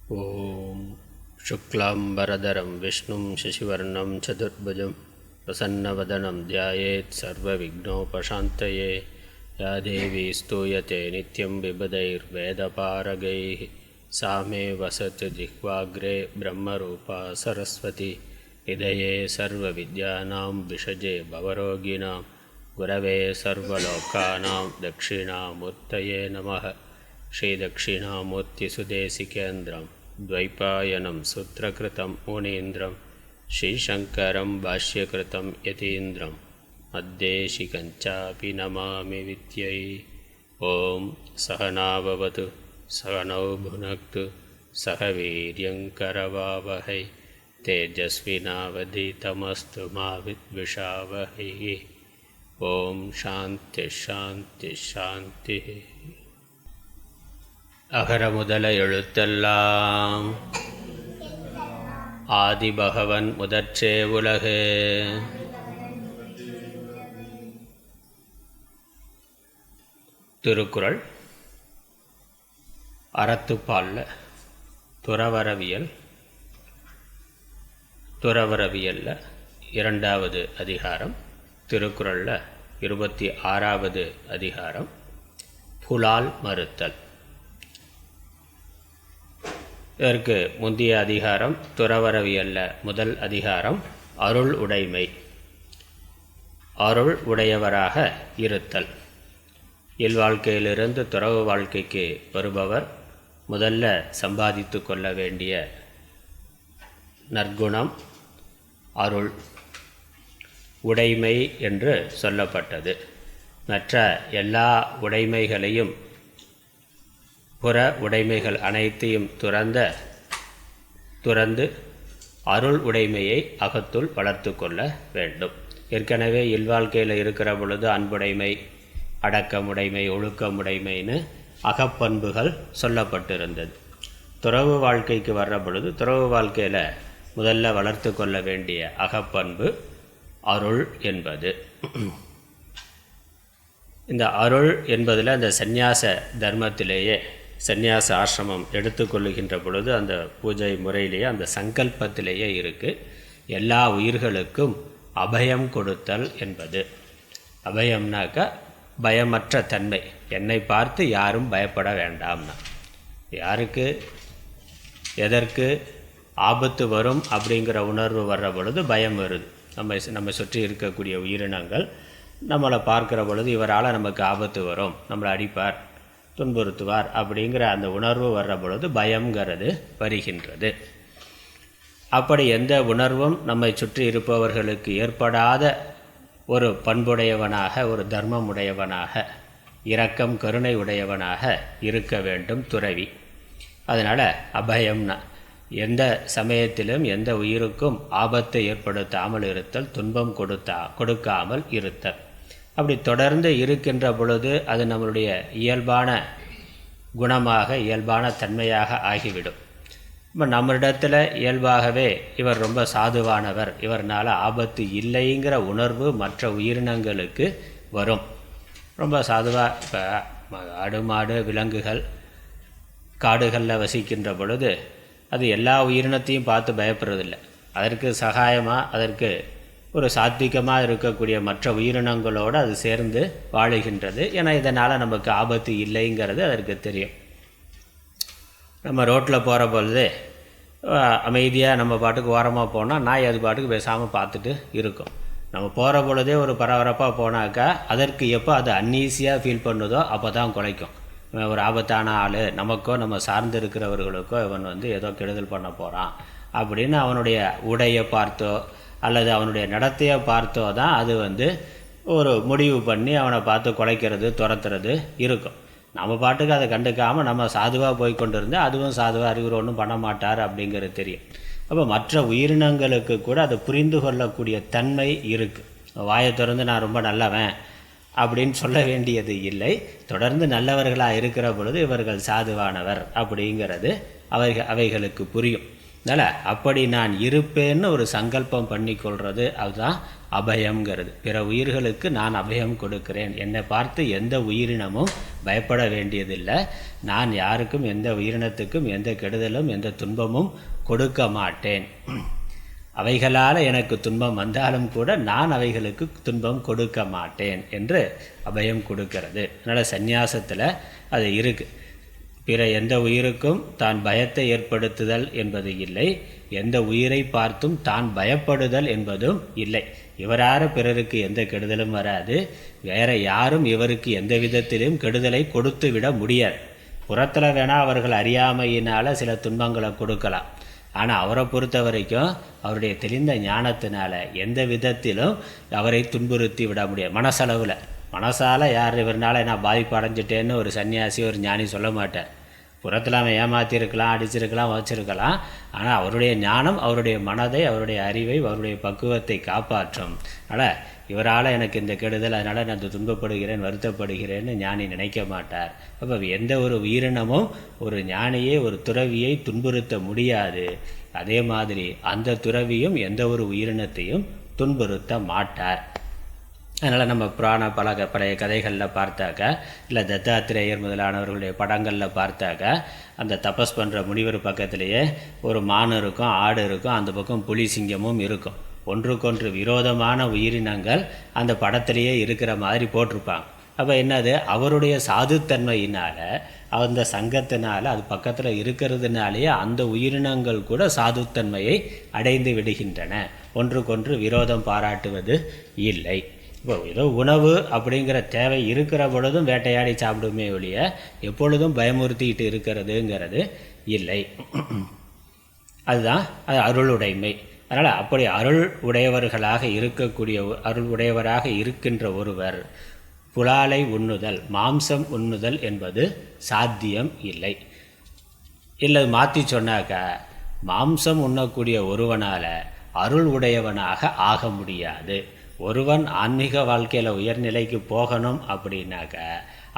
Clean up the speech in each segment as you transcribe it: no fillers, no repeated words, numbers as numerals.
ॐ शुक्लाम्बरधरं विष्णुं शशिवर्णं चतुर्भुजं प्रसन्नवदनं ध्यायेत् सर्वविघ्नोपशान्तये। या देवी स्तूयते नित्यं विबुधैर्वेदपारगैः सा मे वसतु जिह्वाग्रे ब्रह्मरूपा सरस्वती। हृदये सर्वविद्यानां विषजे भवरोगिणां गुरवे सर्वलोकानां दक्षिणामूर्तये नमः। श्रीदक्षिणामूर्तिसुदेशिकेन्द्रं द्वैपायनं सूत्रकृतं मुनीन्द्रं श्रीशङ्करं भाष्यकृतं यतीन्द्रं मद्देशिकञ्चापि नमामि विद्यै। ॐ सहना भवतु सहनौ भुनक्तु सह वीर्यङ्करवावहै तेजस्विनावधीतमस्तु मा विद्विषावहै। ॐ शान्ति शान्ति शान्तिः। அகர முதல எழுத்தெல்லாம் ஆதிபகவன் முதற்றே உலகு. திருக்குறள் அறத்துப்பால்ல துறவரவியல்ல இரண்டாவது அதிகாரம், திருக்குறளில் 26வது அதிகாரம், புலால் மறுத்தல். இதற்கு முந்தைய அதிகாரம் துறவரவியல்ல முதல் அதிகாரம் அருள் உடைமை, அருள் உடையவராக இருத்தல். இல்வாழ்க்கையிலிருந்து துறவு வாழ்க்கைக்கு வருபவர் முதல்ல சம்பாதித்து கொள்ள வேண்டிய நற்குணம் அருள் உடைமை என்று சொல்லப்பட்டது. மற்ற எல்லா உடைமைகளையும், புற உடைமைகள் அனைத்தையும் துறந்து அருள் உடைமையை அகத்துள் வளர்த்து கொள்ள வேண்டும். ஏற்கனவே இல்வாழ்க்கையில் இருக்கிற பொழுது அன்புடைமை, அடக்கமுடைமை, ஒழுக்கமுடைமைன்னு அகப்பண்புகள் சொல்லப்பட்டிருந்தது. துறவு வாழ்க்கைக்கு வர்ற பொழுது துறவு வாழ்க்கையில் முதல்ல வளர்த்து கொள்ள வேண்டிய அகப்பண்பு அருள் என்பது. இந்த அருள் என்பதில் அந்த சந்நியாச தர்மத்திலேயே, சந்நியாச ஆசிரமம் எடுத்துக்கொள்ளுகின்ற பொழுது அந்த பூஜை முறையிலேயே, அந்த சங்கல்பத்திலேயே இருக்குது, எல்லா உயிர்களுக்கும் அபயம் கொடுத்தல் என்பது. அபயம்னாக்கா பயமற்ற தன்மை, என்னை பார்த்து யாரும் பயப்பட வேண்டாம்னா. யாருக்கு எதற்கு ஆபத்து வரும் அப்படிங்கிற உணர்வு வர்ற பொழுது பயம் வருது. நம்ம சுற்றி இருக்கக்கூடிய உயிரினங்கள் நம்மளை பார்க்குற பொழுது இவரால் நமக்கு ஆபத்து வரும், நம்மளை அடிப்பார், துன்புறுத்துவார் அப்படிங்கிற அந்த உணர்வு வர்ற பொழுது பயங்கிறது வருகின்றது. அப்படி எந்த உணர்வும் நம்மை சுற்றி இருப்பவர்களுக்கு ஏற்படாத ஒரு பண்புடையவனாக, ஒரு தர்மம் உடையவனாக, இரக்கம் கருணை உடையவனாக இருக்க வேண்டும் துறவி. அதனால் அபயம்னா எந்த சமயத்திலும் எந்த உயிருக்கும் ஆபத்தை ஏற்படுத்தாமல் இருத்தல், துன்பம் கொடுக்காமல் இருத்தல். அப்படி தொடர்ந்து இருக்கின்ற பொழுது அது நம்மளுடைய இயல்பான குணமாக, இயல்பான தன்மையாக ஆகிவிடும். இப்போ நம்மளிடத்தில் இயல்பாகவே இவர் ரொம்ப சாதுவானவர், இவர்னால் ஆபத்து இல்லைங்கிற உணர்வு மற்ற உயிரினங்களுக்கு வரும். ரொம்ப சாதுவாக, இப்போ ஆடு மாடு விலங்குகள் காடுகளில் வசிக்கின்ற பொழுது அது எல்லா உயிரினத்தையும் பார்த்து பயப்படுறதில்லை. அதற்கு சகாயமாக, அதற்கு ஒரு சாத்விகமாக இருக்கக்கூடிய மற்ற உயிரினங்களோடு அது சேர்ந்து வாழுகின்றது. ஏன்னா இதனால் நமக்கு ஆபத்து இல்லைங்கிறது அதற்கு தெரியும். நம்ம ரோட்டில் போகிற பொழுது அமைதியாக நம்ம பாட்டுக்கு ஓரமாக போனால் நாய் அது பாட்டுக்கு பேசாமல் பார்த்துட்டு இருக்கும். நம்ம போகிற பொழுதே ஒரு பரபரப்பாக போனாக்கா அதற்கு எப்போ அது அன்ஈஸியாக ஃபீல் பண்ணுதோ அப்போ தான் குலைக்கும். ஒரு ஆபத்தான ஆள், நமக்கோ நம்ம சார்ந்து இருக்கிறவர்களுக்கோ இவன் ஏதோ கெடுதல் பண்ண போகிறான் அப்படின்னு அவனுடைய உடையை பார்த்தோ அல்லது அவனுடைய நடத்தையை பார்த்தோ தான் அது ஒரு முடிவு பண்ணி அவனை பார்த்து குலைக்கிறது, துரத்துறது இருக்கும். நம்ம பாட்டுக்கு அதை கண்டுக்காமல் நம்ம சாதுவாக போய் கொண்டு இருந்தால் அதுவும் சாதுவாக அறிவுரை ஒன்றும் பண்ண மாட்டார் அப்படிங்கிறது தெரியும். அப்போ மற்ற உயிரினங்களுக்கு கூட அதை புரிந்து கொள்ளக்கூடிய தன்மை இருக்குது. வாயை திறந்து நான் ரொம்ப நல்லவன் அப்படின்னு சொல்ல வேண்டியது இல்லை. தொடர்ந்து நல்லவர்களாக இருக்கிற பொழுது இவர்கள் சாதுவானவர் அப்படிங்கிறது அவைகளுக்கு புரியும். அதனால் அப்படி நான் இருப்பேன்னு ஒரு சங்கல்பம் பண்ணிக்கொள்வது அதுதான் அபயம்ங்கிறது. பிற உயிர்களுக்கு நான் அபயம் கொடுக்கிறேன். என்னை பார்த்து எந்த உயிரினமும் பயப்பட வேண்டியதில்லை. நான் யாருக்கும் எந்த உயிரினத்துக்கும் எந்த கெடுதலும் எந்த துன்பமும் கொடுக்க மாட்டேன். அவைகளால் எனக்கு துன்பம் வந்தாலும் கூட நான் அவைகளுக்கு துன்பம் கொடுக்க மாட்டேன் என்று அபயம் கொடுக்கிறது. அதனால் சந்நியாசத்தில் அது இருக்குது. பிற எந்த உயிருக்கும் தான் பயத்தை ஏற்படுத்துதல் என்பது இல்லை. எந்த உயிரை பார்த்தும் தான் பயப்படுதல் என்பதும் இல்லை. இவரார பிறருக்கு எந்த கெடுதலும் வராது. வேற யாரும் இவருக்கு எந்த விதத்திலும் கெடுதலை கொடுத்து விட முடியாது. புறத்தில் வேணால் அவர்கள் அறியாமையினால் சில துன்பங்களை கொடுக்கலாம். ஆனால் அவரை பொறுத்த வரைக்கும் அவருடைய தெளிந்த ஞானத்தினால எந்த விதத்திலும் அவரை துன்புறுத்தி விட முடியாது. மனசால் யார் இவர்னால நான் பாதிப்பு அடைஞ்சிட்டேன்னு ஒரு சன்னியாசி ஒரு ஞானி சொல்ல மாட்டார். புறத்தில் அவன் ஏமாற்றிருக்கலாம், அடிச்சிருக்கலாம், வச்சிருக்கலாம். ஆனால் அவருடைய ஞானம் அவருடைய மனதை, அவருடைய அறிவை, அவருடைய பக்குவத்தை காப்பாற்றும். அதனால் இவரால் எனக்கு இந்த கெடுதல், அதனால் நான் துன்பப்படுகிறேன், வருத்தப்படுகிறேன்னு ஞானி நினைக்க மாட்டார். அப்போ எந்த ஒரு உயிரினமும் ஒரு ஞானியை, ஒரு துறவியை துன்புறுத்த முடியாது. அதே மாதிரி அந்த துறவியும் எந்த ஒரு உயிரினத்தையும் துன்புறுத்த மாட்டார். அதனால் நம்ம பழைய கதைகளில் பார்த்தாக்கா, இல்லை தத்தாத்திரேயர் முதலானவர்களுடைய படங்களில் பார்த்தாக்கா, அந்த தபஸ் பண்ணுற முனிவர் பக்கத்திலேயே ஒரு மான் இருக்கும், ஆடு இருக்கும், அந்த பக்கம் புலி சிங்கமும் இருக்கும். ஒன்றுக்கொன்று விரோதமான உயிரினங்கள் அந்த படத்திலேயே இருக்கிற மாதிரி போட்டிருப்பாங்க. அப்போ என்னது, அவருடைய சாதுத்தன்மையினால், அந்த சங்கத்தினால், அது பக்கத்தில் இருக்கிறதுனாலேயே அந்த உயிரினங்கள் கூட சாதுத்தன்மையை அடைந்து விடுகின்றன. ஒன்றுக்கொன்று விரோதம் பாராட்டுவது இல்லை. இப்போ ஏதோ உணவு அப்படிங்கிற தேவை இருக்கிற பொழுதும் வேட்டையாடி சாப்பிடுமே ஒழிய எப்பொழுதும் பயமுறுத்திக்கிட்டு இருக்கிறதுங்கிறது இல்லை. அதுதான் அது அருளுடைமை. அதனால் அப்படி அருள் உடையவர்களாக அருள் உடையவராக இருக்கின்ற ஒருவர் புலாலை உண்ணுதல், மாம்சம் உண்ணுதல் என்பது சாத்தியம் இல்லை. இல்லை மாற்றி சொன்னாக்கா, மாம்சம் உண்ணக்கூடிய ஒருவனால் அருள் உடையவனாக ஆக முடியாது. ஒருவன் ஆன்மீக வாழ்க்கையில் உயர்நிலைக்கு போகணும் அப்படின்னாக்க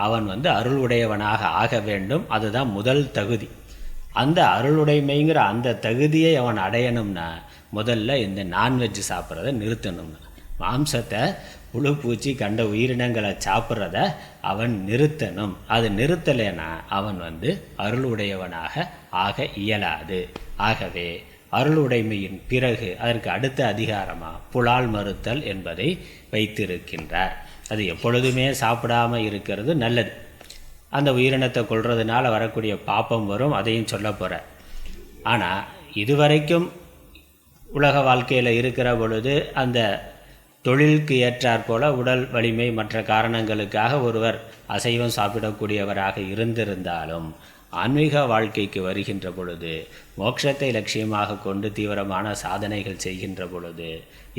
அவன் அருள் உடையவனாக ஆக வேண்டும். அதுதான் முதல் தகுதி. அந்த அருளுடைமைங்கிற அந்த தகுதியை அவன் அடையணும்னா முதல்ல இந்த நான்வெஜ் சாப்பிட்றத நிறுத்தணும்னா, மாம்சத்தை, புழு பூச்சி கண்ட உயிரினங்களை சாப்பிட்றத அவன் நிறுத்தணும். அது நிறுத்தலைன்னா அவன் அருள் உடையவனாக ஆக இயலாது. ஆகவே அருளுடைமையின் பிறகு அதற்கு அடுத்த அதிகாரமாக புலால் மறுத்தல் என்பதை வைத்திருக்கின்றார். அது எப்பொழுதுமே சாப்பிடாமல் இருக்கிறது நல்லது. அந்த உயிரினத்தை கொள்றதுனால வரக்கூடிய பாப்பம் வரும், அதையும் சொல்ல போகிறார். ஆனால் இதுவரைக்கும் உலக வாழ்க்கையில் இருக்கிற பொழுது அந்த தொழிலுக்கு ஏற்றாற்போல் உடல் வலிமை மற்ற காரணங்களுக்காக ஒருவர் அசைவம் சாப்பிடக்கூடியவராக இருந்திருந்தாலும் ஆன்மீக வாழ்க்கைக்கு வருகின்ற பொழுது, மோட்சத்தை லட்சியமாக கொண்டு தீவிரமான சாதனைகள் செய்கின்ற பொழுது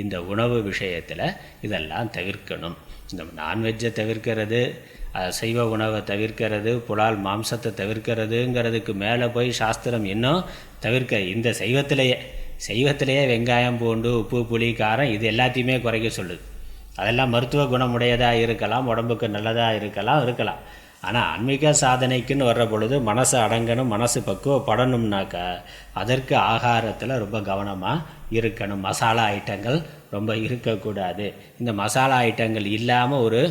இந்த உணவு விஷயத்தில் இதெல்லாம் தவிர்க்கணும். இந்த நான்வெஜ்ஜை தவிர்க்கிறது, அசைவ உணவை தவிர்க்கிறது, புலால் மாம்சத்தை தவிர்க்கிறதுங்கிறதுக்கு மேலே போய் சாஸ்திரம் இன்னும் இந்த சைவத்திலேயே வெங்காயம், பூண்டு, உப்பு, புளி, காரம் இது எல்லாத்தையுமே குறைக்க சொல்லுது. அதெல்லாம் மருத்துவ குணமுடையதாக இருக்கலாம், உடம்புக்கு நல்லதாக இருக்கலாம். ஆனால் ஆன்மீக சாதனைக்குன்னு வர்ற பொழுது மனசு அடங்கணும், மனசு பக்குவப்படணும்னாக்கா அதற்கு ஆகாரத்தில் ரொம்ப கவனமாக இருக்கணும். மசாலா ஐட்டங்கள் ரொம்ப இருக்கக்கூடாது. இந்த மசாலா ஐட்டங்கள் இல்லாமல் ஒரு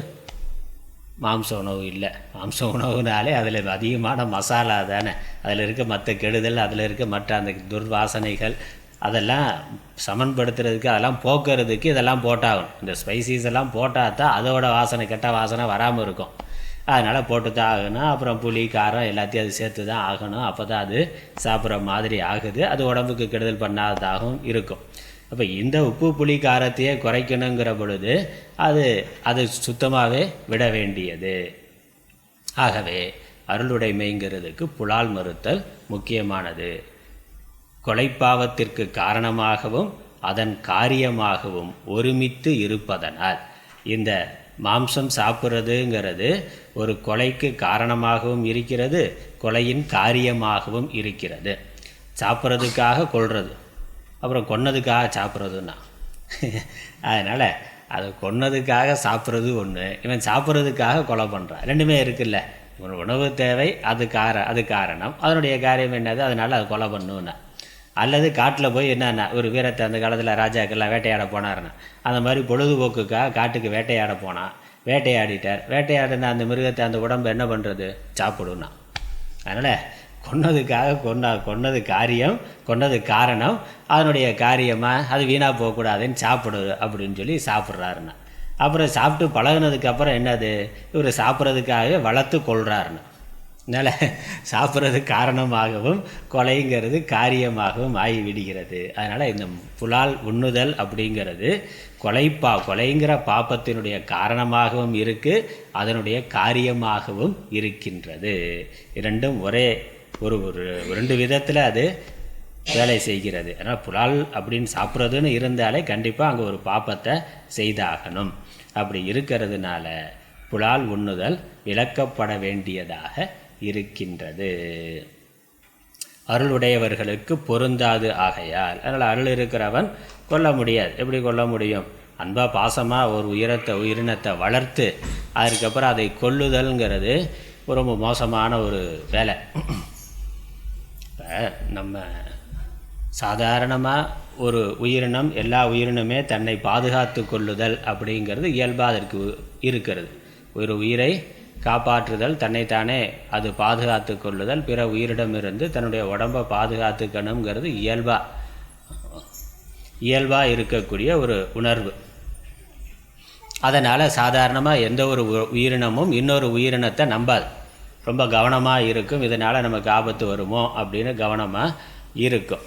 மாம்ச உணவு இல்லை. மாம்ச உணவுனாலே அதில் அதிகமான மசாலா தானே, அதில் இருக்க மற்ற கெடுதல், அதில் இருக்க மற்ற அந்த துர்வாசனைகள் அதெல்லாம் சமன்படுத்துறதுக்கு, அதெல்லாம் போக்குறதுக்கு இதெல்லாம் போட்டாகணும். இந்த ஸ்பைசிஸ் எல்லாம் போட்டால் தான் அதோட வாசனை, கெட்ட வாசனை வராமல் இருக்கும். அதனால் போட்டு தான் ஆகணும். அப்புறம் புளி, காரம் எல்லாத்தையும் அது சேர்த்து தான் ஆகணும். அப்போ தான் அது சாப்பிட்ற மாதிரி ஆகுது. அது உடம்புக்கு கெடுதல் பண்ணாததாகவும் இருக்கும். அப்போ இந்த உப்பு, புளி, காரத்தையே குறைக்கணுங்கிற பொழுது அது சுத்தமாகவே விட வேண்டியது. ஆகவே அருளுடைமைங்கிறதுக்கு புலால் மறுத்தல் முக்கியமானது. கொலைப்பாவத்திற்கு காரணமாகவும் அதன் காரியமாகவும் ஒருமித்து இருப்பதனால் இந்த மாம்சம் சாப்பிட்றதுங்கிறது ஒரு கொலைக்கு காரணமாகவும் இருக்கிறது, கொலையின் காரியமாகவும் இருக்கிறது. சாப்பிட்றதுக்காக கொல்றது, அப்புறம் கொன்னதுக்காக சாப்பிட்றதுன்னா அதனால் அது கொன்னதுக்காக சாப்பிட்றது ஒன்று, இவன் சாப்பிட்றதுக்காக கொலை பண்ணுறான். ரெண்டுமே இருக்குல்ல. உணவு தேவை, அது காரணம், அதனுடைய காரியம் என்னது, அதனால் அது கொலை பண்ணுன்னா. அல்லது காட்டில் போய் என்னென்ன ஒரு வீரத்தை அந்த காலத்தில் ராஜாக்கெல்லாம் வேட்டையாட போனாருன்னா அந்த மாதிரி பொழுதுபோக்குக்காக காட்டுக்கு வேட்டையாட போனான். வேட்டையாடிட்டார். வேட்டையாடின அந்த மிருகத்தை அந்த உடம்பு என்ன பண்ணுறது? சாப்பிடுன்னா. அதனால் கொன்னது காரியம், கொன்னது காரணம், அதனுடைய காரியமாக அது வீணாக போகக்கூடாதுன்னு சாப்பிடு அப்படின்னு சொல்லி சாப்பிட்றாருன்னா. அப்புறம் சாப்பிட்டு பழகினதுக்கப்புறம் என்னது? இவர் சாப்பிட்றதுக்காகவே வளர்த்து கொள்கிறாருன்னு. அதனால் சாப்பிட்றது காரணமாகவும் கொலைங்கிறது காரியமாகவும் ஆகிவிடுகிறது. அதனால் இந்த புலால் உண்ணுதல் அப்படிங்கிறது கொலைங்கிற பாப்பத்தினுடைய காரணமாகவும் இருக்குது, அதனுடைய காரியமாகவும் இருக்கின்றது. இரண்டும் ஒரே ஒரு ரெண்டு விதத்தில் அது வேலை செய்கிறது. அதனால் புலால் அப்படின்னு சாப்பிட்றதுன்னு இருந்தாலே கண்டிப்பாக அங்கே ஒரு பாப்பத்தை செய்தாகணும். அப்படி இருக்கிறதுனால புலால் உண்ணுதல் விலக்கப்பட வேண்டியதாக இருக்கின்றது. அருளுடையவர்களுக்கு பொருந்தாது ஆகையால். அதனால் அருள் இருக்கிறவன் கொல்ல முடியாது. எப்படி கொல்ல முடியும்? அன்பாக பாசமாக ஒரு உயிரினத்தை வளர்த்து அதுக்கப்புறம் அதை கொல்லுதல்ங்கிறது ரொம்ப மோசமான ஒரு வேலை. இப்போ நம்ம சாதாரணமாக ஒரு உயிரினம், எல்லா உயிரினமே தன்னை பாதுகாத்து கொள்ளுதல் அப்படிங்கிறது இயல்பாக அதற்கு இருக்கிறது. ஒரு உயிரை காப்பாற்றுதல், தன்னைத்தானே அது பாதுகாத்து கொள்ளுதல், பிற உயிரிடமிருந்து தன்னுடைய உடம்பை பாதுகாத்துக்கணுங்கிறது இயல்பாக இருக்கக்கூடிய ஒரு உணர்வு. அதனால் சாதாரணமாக எந்த ஒரு உயிரினமும் இன்னொரு உயிரினத்தை நம்பாது. ரொம்ப கவனமாக இருக்கும். இதனால் நமக்கு ஆபத்து வருமோ அப்படின்னு கவனமாக இருக்கும்.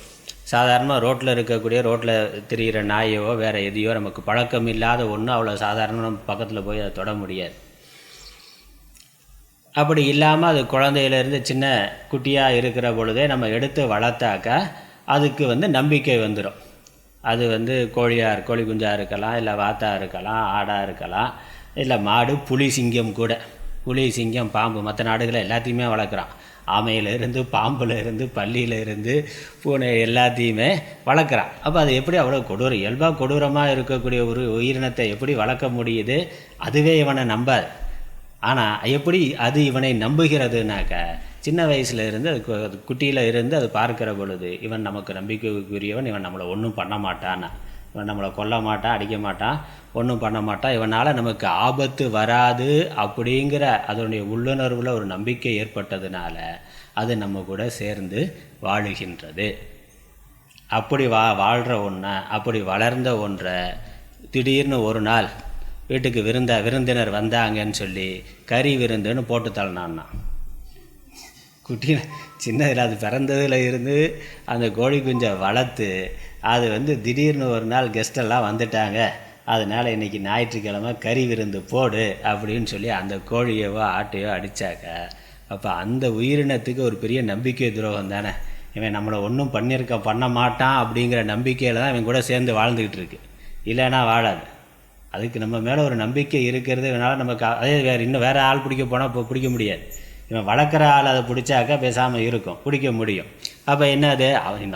சாதாரணமாக ரோட்டில் திரிகிற நாயோ வேறு எதையோ நமக்கு பழக்கம் இல்லாத ஒன்று அவ்வளோ சாதாரணமாக நம்ம பக்கத்தில் போய் அதை தொட முடியாது. அப்படி இல்லாமல் அது குழந்தையிலேருந்து சின்ன குட்டியாக இருக்கிற பொழுதே நம்ம எடுத்து வளர்த்தாக்கா அதுக்கு நம்பிக்கை வந்துடும். அது கோழி குஞ்சாக இருக்கலாம், இல்லை வாத்தாக இருக்கலாம், ஆடாக இருக்கலாம், இல்லை மாடு, புலி, சிங்கம் கூட. புலி, சிங்கம், பாம்பு, மற்ற நாடுகளில் எல்லாத்தையுமே வளர்க்குறான். ஆமையிலேருந்து, பாம்புலேருந்து, பல்லியிலேருந்து, பூனை எல்லாத்தையுமே வளர்க்குறான். அப்போ அது எப்படி அவ்வளோ கொடூரம், இயல்பாக கொடூரமாக இருக்கக்கூடிய ஒரு உயிரினத்தை எப்படி வளர்க்க முடியுது? அதுவே இவனை நம்பாது. ஆனால் எப்படி அது இவனை நம்புகிறதுனாக்க, சின்ன வயசில் இருந்து அது குட்டியில் இருந்து அது பார்க்கிற பொழுது இவன் நமக்கு நம்பிக்கைக்குரியவன், இவன் நம்மளை ஒன்றும் பண்ண மாட்டான், இவன் நம்மளை கொல்ல மாட்டான், அடிக்க மாட்டான், ஒன்றும் பண்ண மாட்டான், இவனால் நமக்கு ஆபத்து வராது அப்படிங்கிற அதனுடைய உள்ளுணர்வில் ஒரு நம்பிக்கை ஏற்பட்டதுனால அது நம்ம கூட சேர்ந்து வாழுகின்றது. அப்படி வாழ்கிற ஒன்றை, அப்படி வளர்ந்த ஒன்றை திடீர்னு ஒரு நாள் வீட்டுக்கு விருந்தினர் வந்தாங்கன்னு சொல்லி கறி விருந்துன்னு போட்டு தள்ளினான்னா. குட்டியில் சின்னதில் அது பிறந்ததில் இருந்து அந்த கோழி குஞ்சை வளர்த்து அது திடீர்னு ஒரு நாள் கெஸ்டெல்லாம் வந்துட்டாங்க, அதனால் இன்றைக்கி ஞாயிற்றுக்கிழமை கறி விருந்து போடு அப்படின்னு சொல்லி அந்த கோழியவோ ஆட்டையோ அடித்தாக்க, அப்போ அந்த உயிரினத்துக்கு ஒரு பெரிய நம்பிக்கை துரோகம் தானே. இவன் நம்மளை ஒன்றும் பண்ண மாட்டான் அப்படிங்கிற நம்பிக்கையில் தான் இவன் கூட சேர்ந்து வாழ்ந்துக்கிட்டு இருக்கு. இல்லைன்னா வாழாது. அதுக்கு நம்ம மேலே ஒரு நம்பிக்கை இருக்கிறது. இவனால் நமக்கு அதே வேறு ஆள் பிடிக்க போனால் இப்போ பிடிக்க முடியாது. இவன் வளர்க்குற ஆள் அதை பிடிச்சாக்கா பேசாமல் இருக்கும், பிடிக்க முடியும். அப்போ என்னது,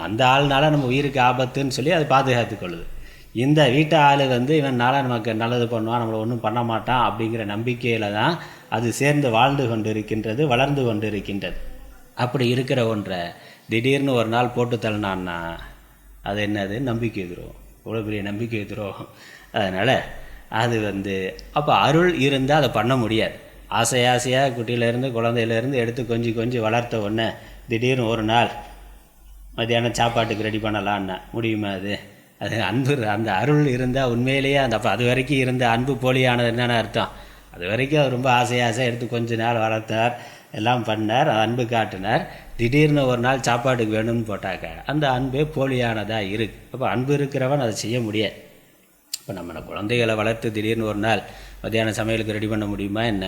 அந்த ஆள்னால நம்ம உயிருக்கு ஆபத்துன்னு சொல்லி அதை பாதுகாத்து கொள்ளுது. இந்த வீட்டு ஆள் இவனால் நமக்கு நல்லது பண்ணுவான், நம்மளை ஒன்றும் பண்ண மாட்டான் அப்படிங்கிற நம்பிக்கையில் தான் அது சேர்ந்து வாழ்ந்து கொண்டு இருக்கின்றது, வளர்ந்து கொண்டு இருக்கின்றது. அப்படி இருக்கிற ஒன்றை திடீர்னு ஒரு நாள் போட்டு தள்ளினான்னா அது என்னது? நம்பிக்கை துரோகம். இவ்வளோ பெரிய நம்பிக்கை துரோகம். அதனால் அது அப்போ அருள் இருந்தால் அதை பண்ண முடியாது. ஆசையாக குட்டியிலேருந்து குழந்தையிலேருந்து எடுத்து கொஞ்சம் வளர்த்த உடனே திடீர்னு ஒரு நாள் மத்தியானம் சாப்பாட்டுக்கு ரெடி பண்ணலான்னா முடியுமா? அது அன்பு, அந்த அருள் இருந்தால் உண்மையிலேயே அப்போ அது வரைக்கும் இருந்த அன்பு போலியானது என்னென்ன அர்த்தம்? அது வரைக்கும் அவர் ரொம்ப ஆசையாக எடுத்து கொஞ்ச நாள் வளர்த்தார், எல்லாம் பண்ணார், அன்பு காட்டினார். திடீர்னு ஒரு நாள் சாப்பாட்டுக்கு வேணும்னு போட்டாக்க அந்த அன்பே போலியானதாக இருக்குது. அப்போ அன்பு இருக்கிறவன் அதை செய்ய முடியாது. இப்போ நம்ம குழந்தைகளை வளர்த்து திடீர்னு ஒரு நாள் மத்தியானம் சமையலுக்கு ரெடி பண்ண முடியுமா என்ன?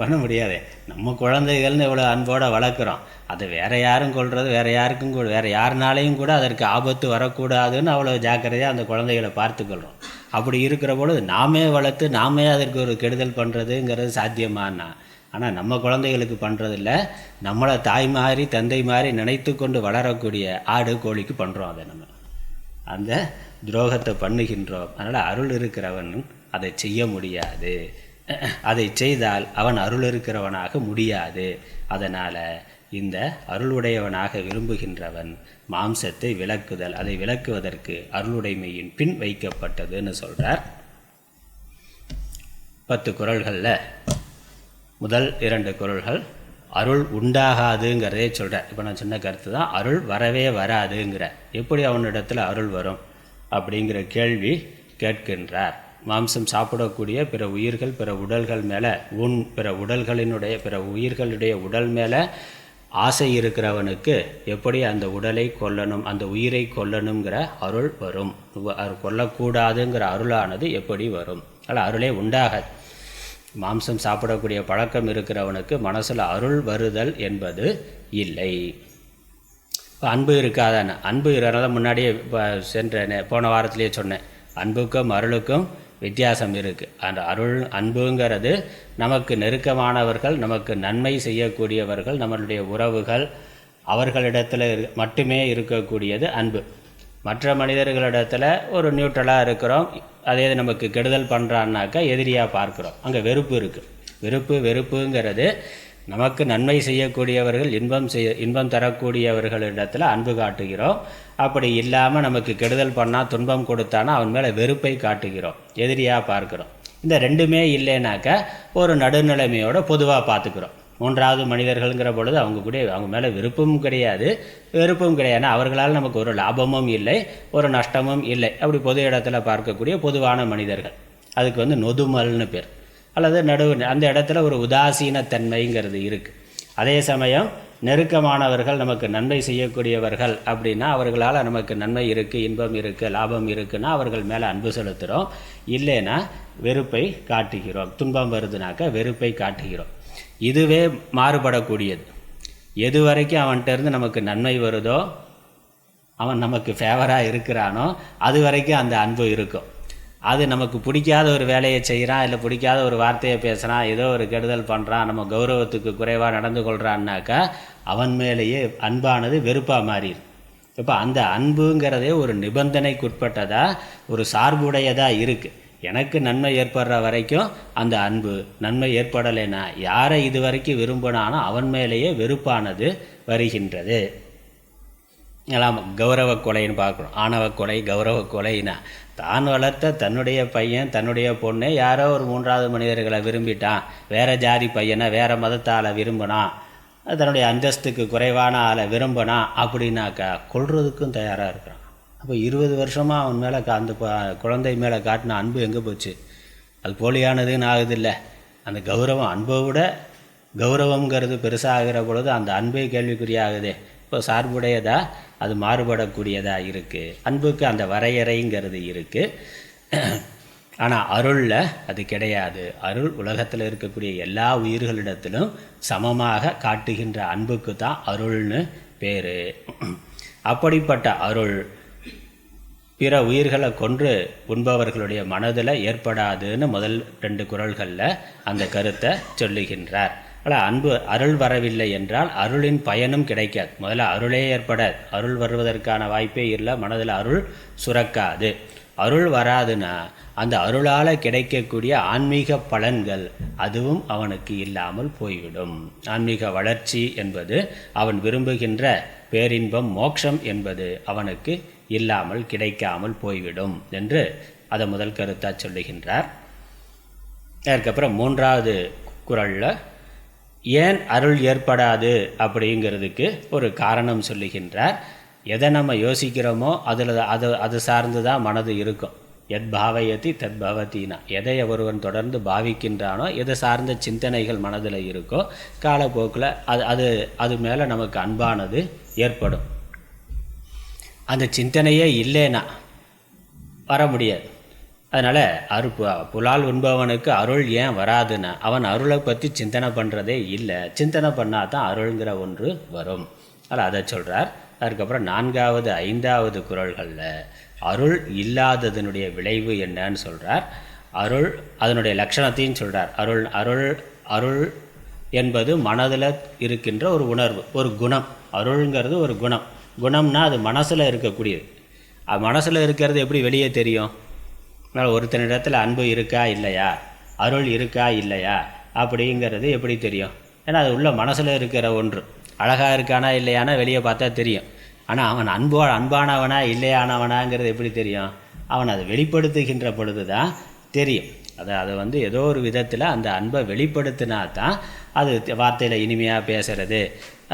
பண்ண முடியாது. நம்ம குழந்தைகள்னு எவ்வளோ அன்போடு வளர்க்குறோம், அதை வேறு யாரும் கொள்வது, வேறு யாருனாலையும் கூட அதற்கு ஆபத்து வரக்கூடாதுன்னு அவ்வளோ ஜாக்கிரதையாக அந்த குழந்தைகளை பார்த்துக்கொள்கிறோம். அப்படி இருக்கிற பொழுது நாமே வளர்த்து நாமே அதற்கு ஒரு கெடுதல் பண்ணுறதுங்கிறது சாத்தியமானா? ஆனால் நம்ம குழந்தைகளுக்கு பண்ணுறதில்ல, நம்மளை தாய் மாதிரி தந்தை மாதிரி நினைத்து கொண்டு வளரக்கூடிய ஆடு கோழிக்கு பண்ணுறோம். அதை நம்ம அந்த துரோகத்தை பண்ணுகின்றோம். அதனால் அருள் இருக்கிறவன் அதை செய்ய முடியாது. அதை செய்தால் அவன் அருள் இருக்கிறவனாக முடியாது. அதனால் இந்த அருளுடையவனாக விரும்புகின்றவன் மாம்சத்தை விலக்குதல், அதை விலக்குவதற்கு அருளுடைமையின் பின் வைக்கப்பட்டதுன்னு சொல்கிறார். 10 குறள்களில் முதல் 2 குறள்கள் அருள் உண்டாகாதுங்கிறதே சொல்கிறார். இப்போ நான் சொன்ன கருத்து தான், அருள் வரவே வராதுங்கிற. எப்படி அவனிடத்தில் அருள் வரும் அப்படிங்கிற கேள்வி கேட்கின்றார். மாம்சம் சாப்பிடக்கூடிய பிற உயிர்கள், பிற உடல்கள் மேலே, பிற உயிர்களுடைய உடல் மேலே ஆசை இருக்கிறவனுக்கு எப்படி அந்த உடலை கொல்லணும், அந்த உயிரை கொல்லணுங்கிற அருள் வரும்? கொல்லக்கூடாதுங்கிற அருளானது எப்படி வரும்? அதில் அருளே உண்டாகாது. மாம்சம் சாப்பிடக்கூடிய பழக்கம் இருக்கிறவனுக்கு மனசில் அருள் வருதல் என்பது இல்லை. இப்போ அன்பு இருக்காதானே? அன்பு இருக்கிறத முன்னாடியே போன வாரத்திலேயே சொன்னேன். அன்புக்கும் அருளுக்கும் வித்தியாசம் இருக்குது. அந்த அன்புங்கிறது நமக்கு நெருக்கமானவர்கள், நமக்கு நன்மை செய்யக்கூடியவர்கள், நம்மளுடைய உறவுகள், அவர்களிடத்தில் மட்டுமே இருக்கக்கூடியது அன்பு. மற்ற மனிதர்களிடத்தில் ஒரு நியூட்ரலாக இருக்கிறோம், அதே நமக்கு கெடுதல் பண்ணுறான்னாக்கா எதிரியாக பார்க்குறோம். அங்கே வெறுப்பு இருக்குது. வெறுப்புங்கிறது நமக்கு நன்மை செய்யக்கூடியவர்கள், இன்பம் தரக்கூடியவர்களிடத்தில் அன்பு காட்டுகிறோம். அப்படி இல்லாமல் நமக்கு கெடுதல் பண்ணால், துன்பம் கொடுத்தானா அவன் மேலே வெறுப்பை காட்டுகிறோம், எதிரியாக பார்க்குறோம். இந்த ரெண்டுமே இல்லைனாக்கா ஒரு நடுநிலைமையோட பொதுவாக பார்த்துக்கிறோம். மூன்றாவது மனிதர்கள்ங்கிற பொழுது அவங்க மேலே விருப்பமும் கிடையாது, வெறுப்பும் கிடையாது. அவர்களால் நமக்கு ஒரு லாபமும் இல்லை, ஒரு நஷ்டமும் இல்லை. அப்படி பொது இடத்துல பார்க்கக்கூடிய பொதுவான மனிதர்கள், அதுக்கு நொதுமல்னு பேர். அல்லது அந்த இடத்துல ஒரு உதாசீனத்தன்மைங்கிறது இருக்குது. அதே சமயம் நெருக்கமானவர்கள், நமக்கு நன்மை செய்யக்கூடியவர்கள் அப்படின்னா அவர்களால் நமக்கு நன்மை இருக்குது, இன்பம் இருக்குது, லாபம் இருக்குன்னா அவர்கள் மேலே அன்பு செலுத்துகிறோம். இல்லைன்னா வெறுப்பை காட்டுகிறோம். துன்பம் வருதுனாக்கா வெறுப்பை காட்டுகிறோம். இதுவே மாறுபடக்கூடியது. எது வரைக்கும் அவன்கிட்டருந்து நமக்கு நன்மை வருதோ, அவன் நமக்கு ஃபேவராக இருக்கிறானோ, அது வரைக்கும் அந்த அன்பு இருக்கும். அது நமக்கு பிடிக்காத ஒரு வேலையை செய்கிறான், இல்லை பிடிக்காத ஒரு வார்த்தையை பேசுகிறான், ஏதோ ஒரு கெடுதல் பண்ணுறான், நம்ம கௌரவத்துக்கு குறைவாக நடந்து கொள்கிறான்னாக்கா அவன் மேலேயே அன்பானது வெறுப்பாக மாறிடும். இப்போ அந்த அன்புங்கிறதே ஒரு நிபந்தனைக்குட்பட்டதாக, ஒரு சார்புடையதாக இருக்குது. எனக்கு நன்மை ஏற்படுற வரைக்கும் அந்த அன்பு, நன்மை ஏற்படலைன்னா யாரை இது வரைக்கும் விரும்பினானோ அவன் மேலேயே வெறுப்பானது வருகின்றது. எல்லாம் கௌரவ கொலைன்னு பார்க்குறோம். ஆணவ கொலை, கௌரவ கொலைன்னா தான் வளர்த்த தன்னுடைய பையன், தன்னுடைய பொண்ணு யாரோ ஒரு 3வது மனிதர்களை விரும்பிட்டான், வேறு ஜாதி பையனை, வேறு மதத்தால் விரும்பினான், தன்னுடைய அந்தஸ்துக்கு குறைவான ஆளை விரும்பினான் அப்படின்னாக்கா கொல்றதுக்கும் தயாராக இருக்கிறான். அப்போ 20 வருஷமாக அவன் மேலே அந்த குழந்தை மேலே காட்டின அன்பு எங்கே போச்சு? அது போலியானதுன்னு ஆகுதில்ல. அந்த கௌரவம், அன்பை விட கௌரவங்கிறது பெருசாகிற பொழுது அந்த அன்பே கேள்விக்குறியாகுதே. இப்போ சார்புடையதா, அது மாறுபடக்கூடியதாக இருக்குது. அன்புக்கு அந்த வரையறைங்கிறது இருக்குது. ஆனால் அருளில் அது கிடையாது. அருள் உலகத்தில் இருக்கக்கூடிய எல்லா உயிர்களிடத்திலும் சமமாக காட்டுகின்ற அன்புக்கு தான் அருள்னு பேர். அப்படிப்பட்ட அருள் பிற உயிர்களை கொன்று உண்பவர்களுடைய மனதில் ஏற்படாதுன்னு முதல் 2 குறள்களில் அந்த கருத்தை சொல்லுகின்றார். ஆனால் அருள் வரவில்லை என்றால் அருளின் பயனும் கிடைக்காது. முதல்ல அருளே ஏற்படாது. அருள் வருவதற்கான வாய்ப்பே இல்லை. மனதில் அருள் சுரக்காது. அருள் வராதுன்னா அந்த அருளால் கிடைக்கக்கூடிய ஆன்மீக பலன்கள் அதுவும் அவனுக்கு இல்லாமல் போய்விடும். ஆன்மீக வளர்ச்சி என்பது, அவன் விரும்புகின்ற பேரின்பம், மோட்சம் என்பது அவனுக்கு இல்லாமல் கிடைக்காமல் போய்விடும் என்று அதை முதல் கருத்தாக சொல்லுகின்றார். அதுக்கப்புறம் 3வது குறளில் ஏன் அருள் ஏற்படாது அப்படிங்கிறதுக்கு ஒரு காரணம் சொல்லுகின்றார். எதை நம்ம யோசிக்கிறோமோ அது சார்ந்து தான் மனது இருக்கும். எத் பாவயதி தத் பவத்தினா, எதை ஒருவன் தொடர்ந்து பாவிக்கின்றானோ, எதை சார்ந்த சிந்தனைகள் மனதில் இருக்கோ, காலப்போக்கில் அது மேலே நமக்கு அன்பானது ஏற்படும். அந்த சிந்தனையே இல்லைன்னா வர முடியாது. அதனால் புலால் உண்பவனுக்கு அருள் ஏன் வராதுன்னா அவன் அருளை பற்றி சிந்தனை பண்ணுறதே இல்லை. சிந்தனை பண்ணால் தான் அருள்ங்கிற ஒன்று வரும். அதில் அதை சொல்கிறார். அதுக்கப்புறம் 4வது 5வது குறள்களில் அருள் இல்லாததனுடைய விளைவு என்னன்னு சொல்கிறார். அருள் அதனுடைய லட்சணத்தையும் சொல்கிறார். அருள் என்பது மனதில் இருக்கின்ற ஒரு உணர்வு, ஒரு குணம். அருள்ங்கிறது ஒரு குணம். குணம்னா அது மனசில் இருக்கக்கூடியது. அது மனசில் இருக்கிறது எப்படி வெளியே தெரியும்? அதனால் ஒருத்தனிடத்தில் அன்பு இருக்கா இல்லையா, அருள் இருக்கா இல்லையா அப்படிங்கிறது எப்படி தெரியும்? ஏன்னா அது உள்ள மனசில் இருக்கிற ஒன்று. அழகாக இருக்கானா இல்லையானா வெளியே பார்த்தா தெரியும். ஆனால் அவன் அன்பானவனா இல்லையானவனாங்கிறது எப்படி தெரியும்? அவன் அதை வெளிப்படுத்துகின்ற பொழுது தான் தெரியும். அதை ஏதோ ஒரு விதத்தில் அந்த அன்பை வெளிப்படுத்தினா தான் அது வார்த்தையில் இனிமையாக பேசுகிறது,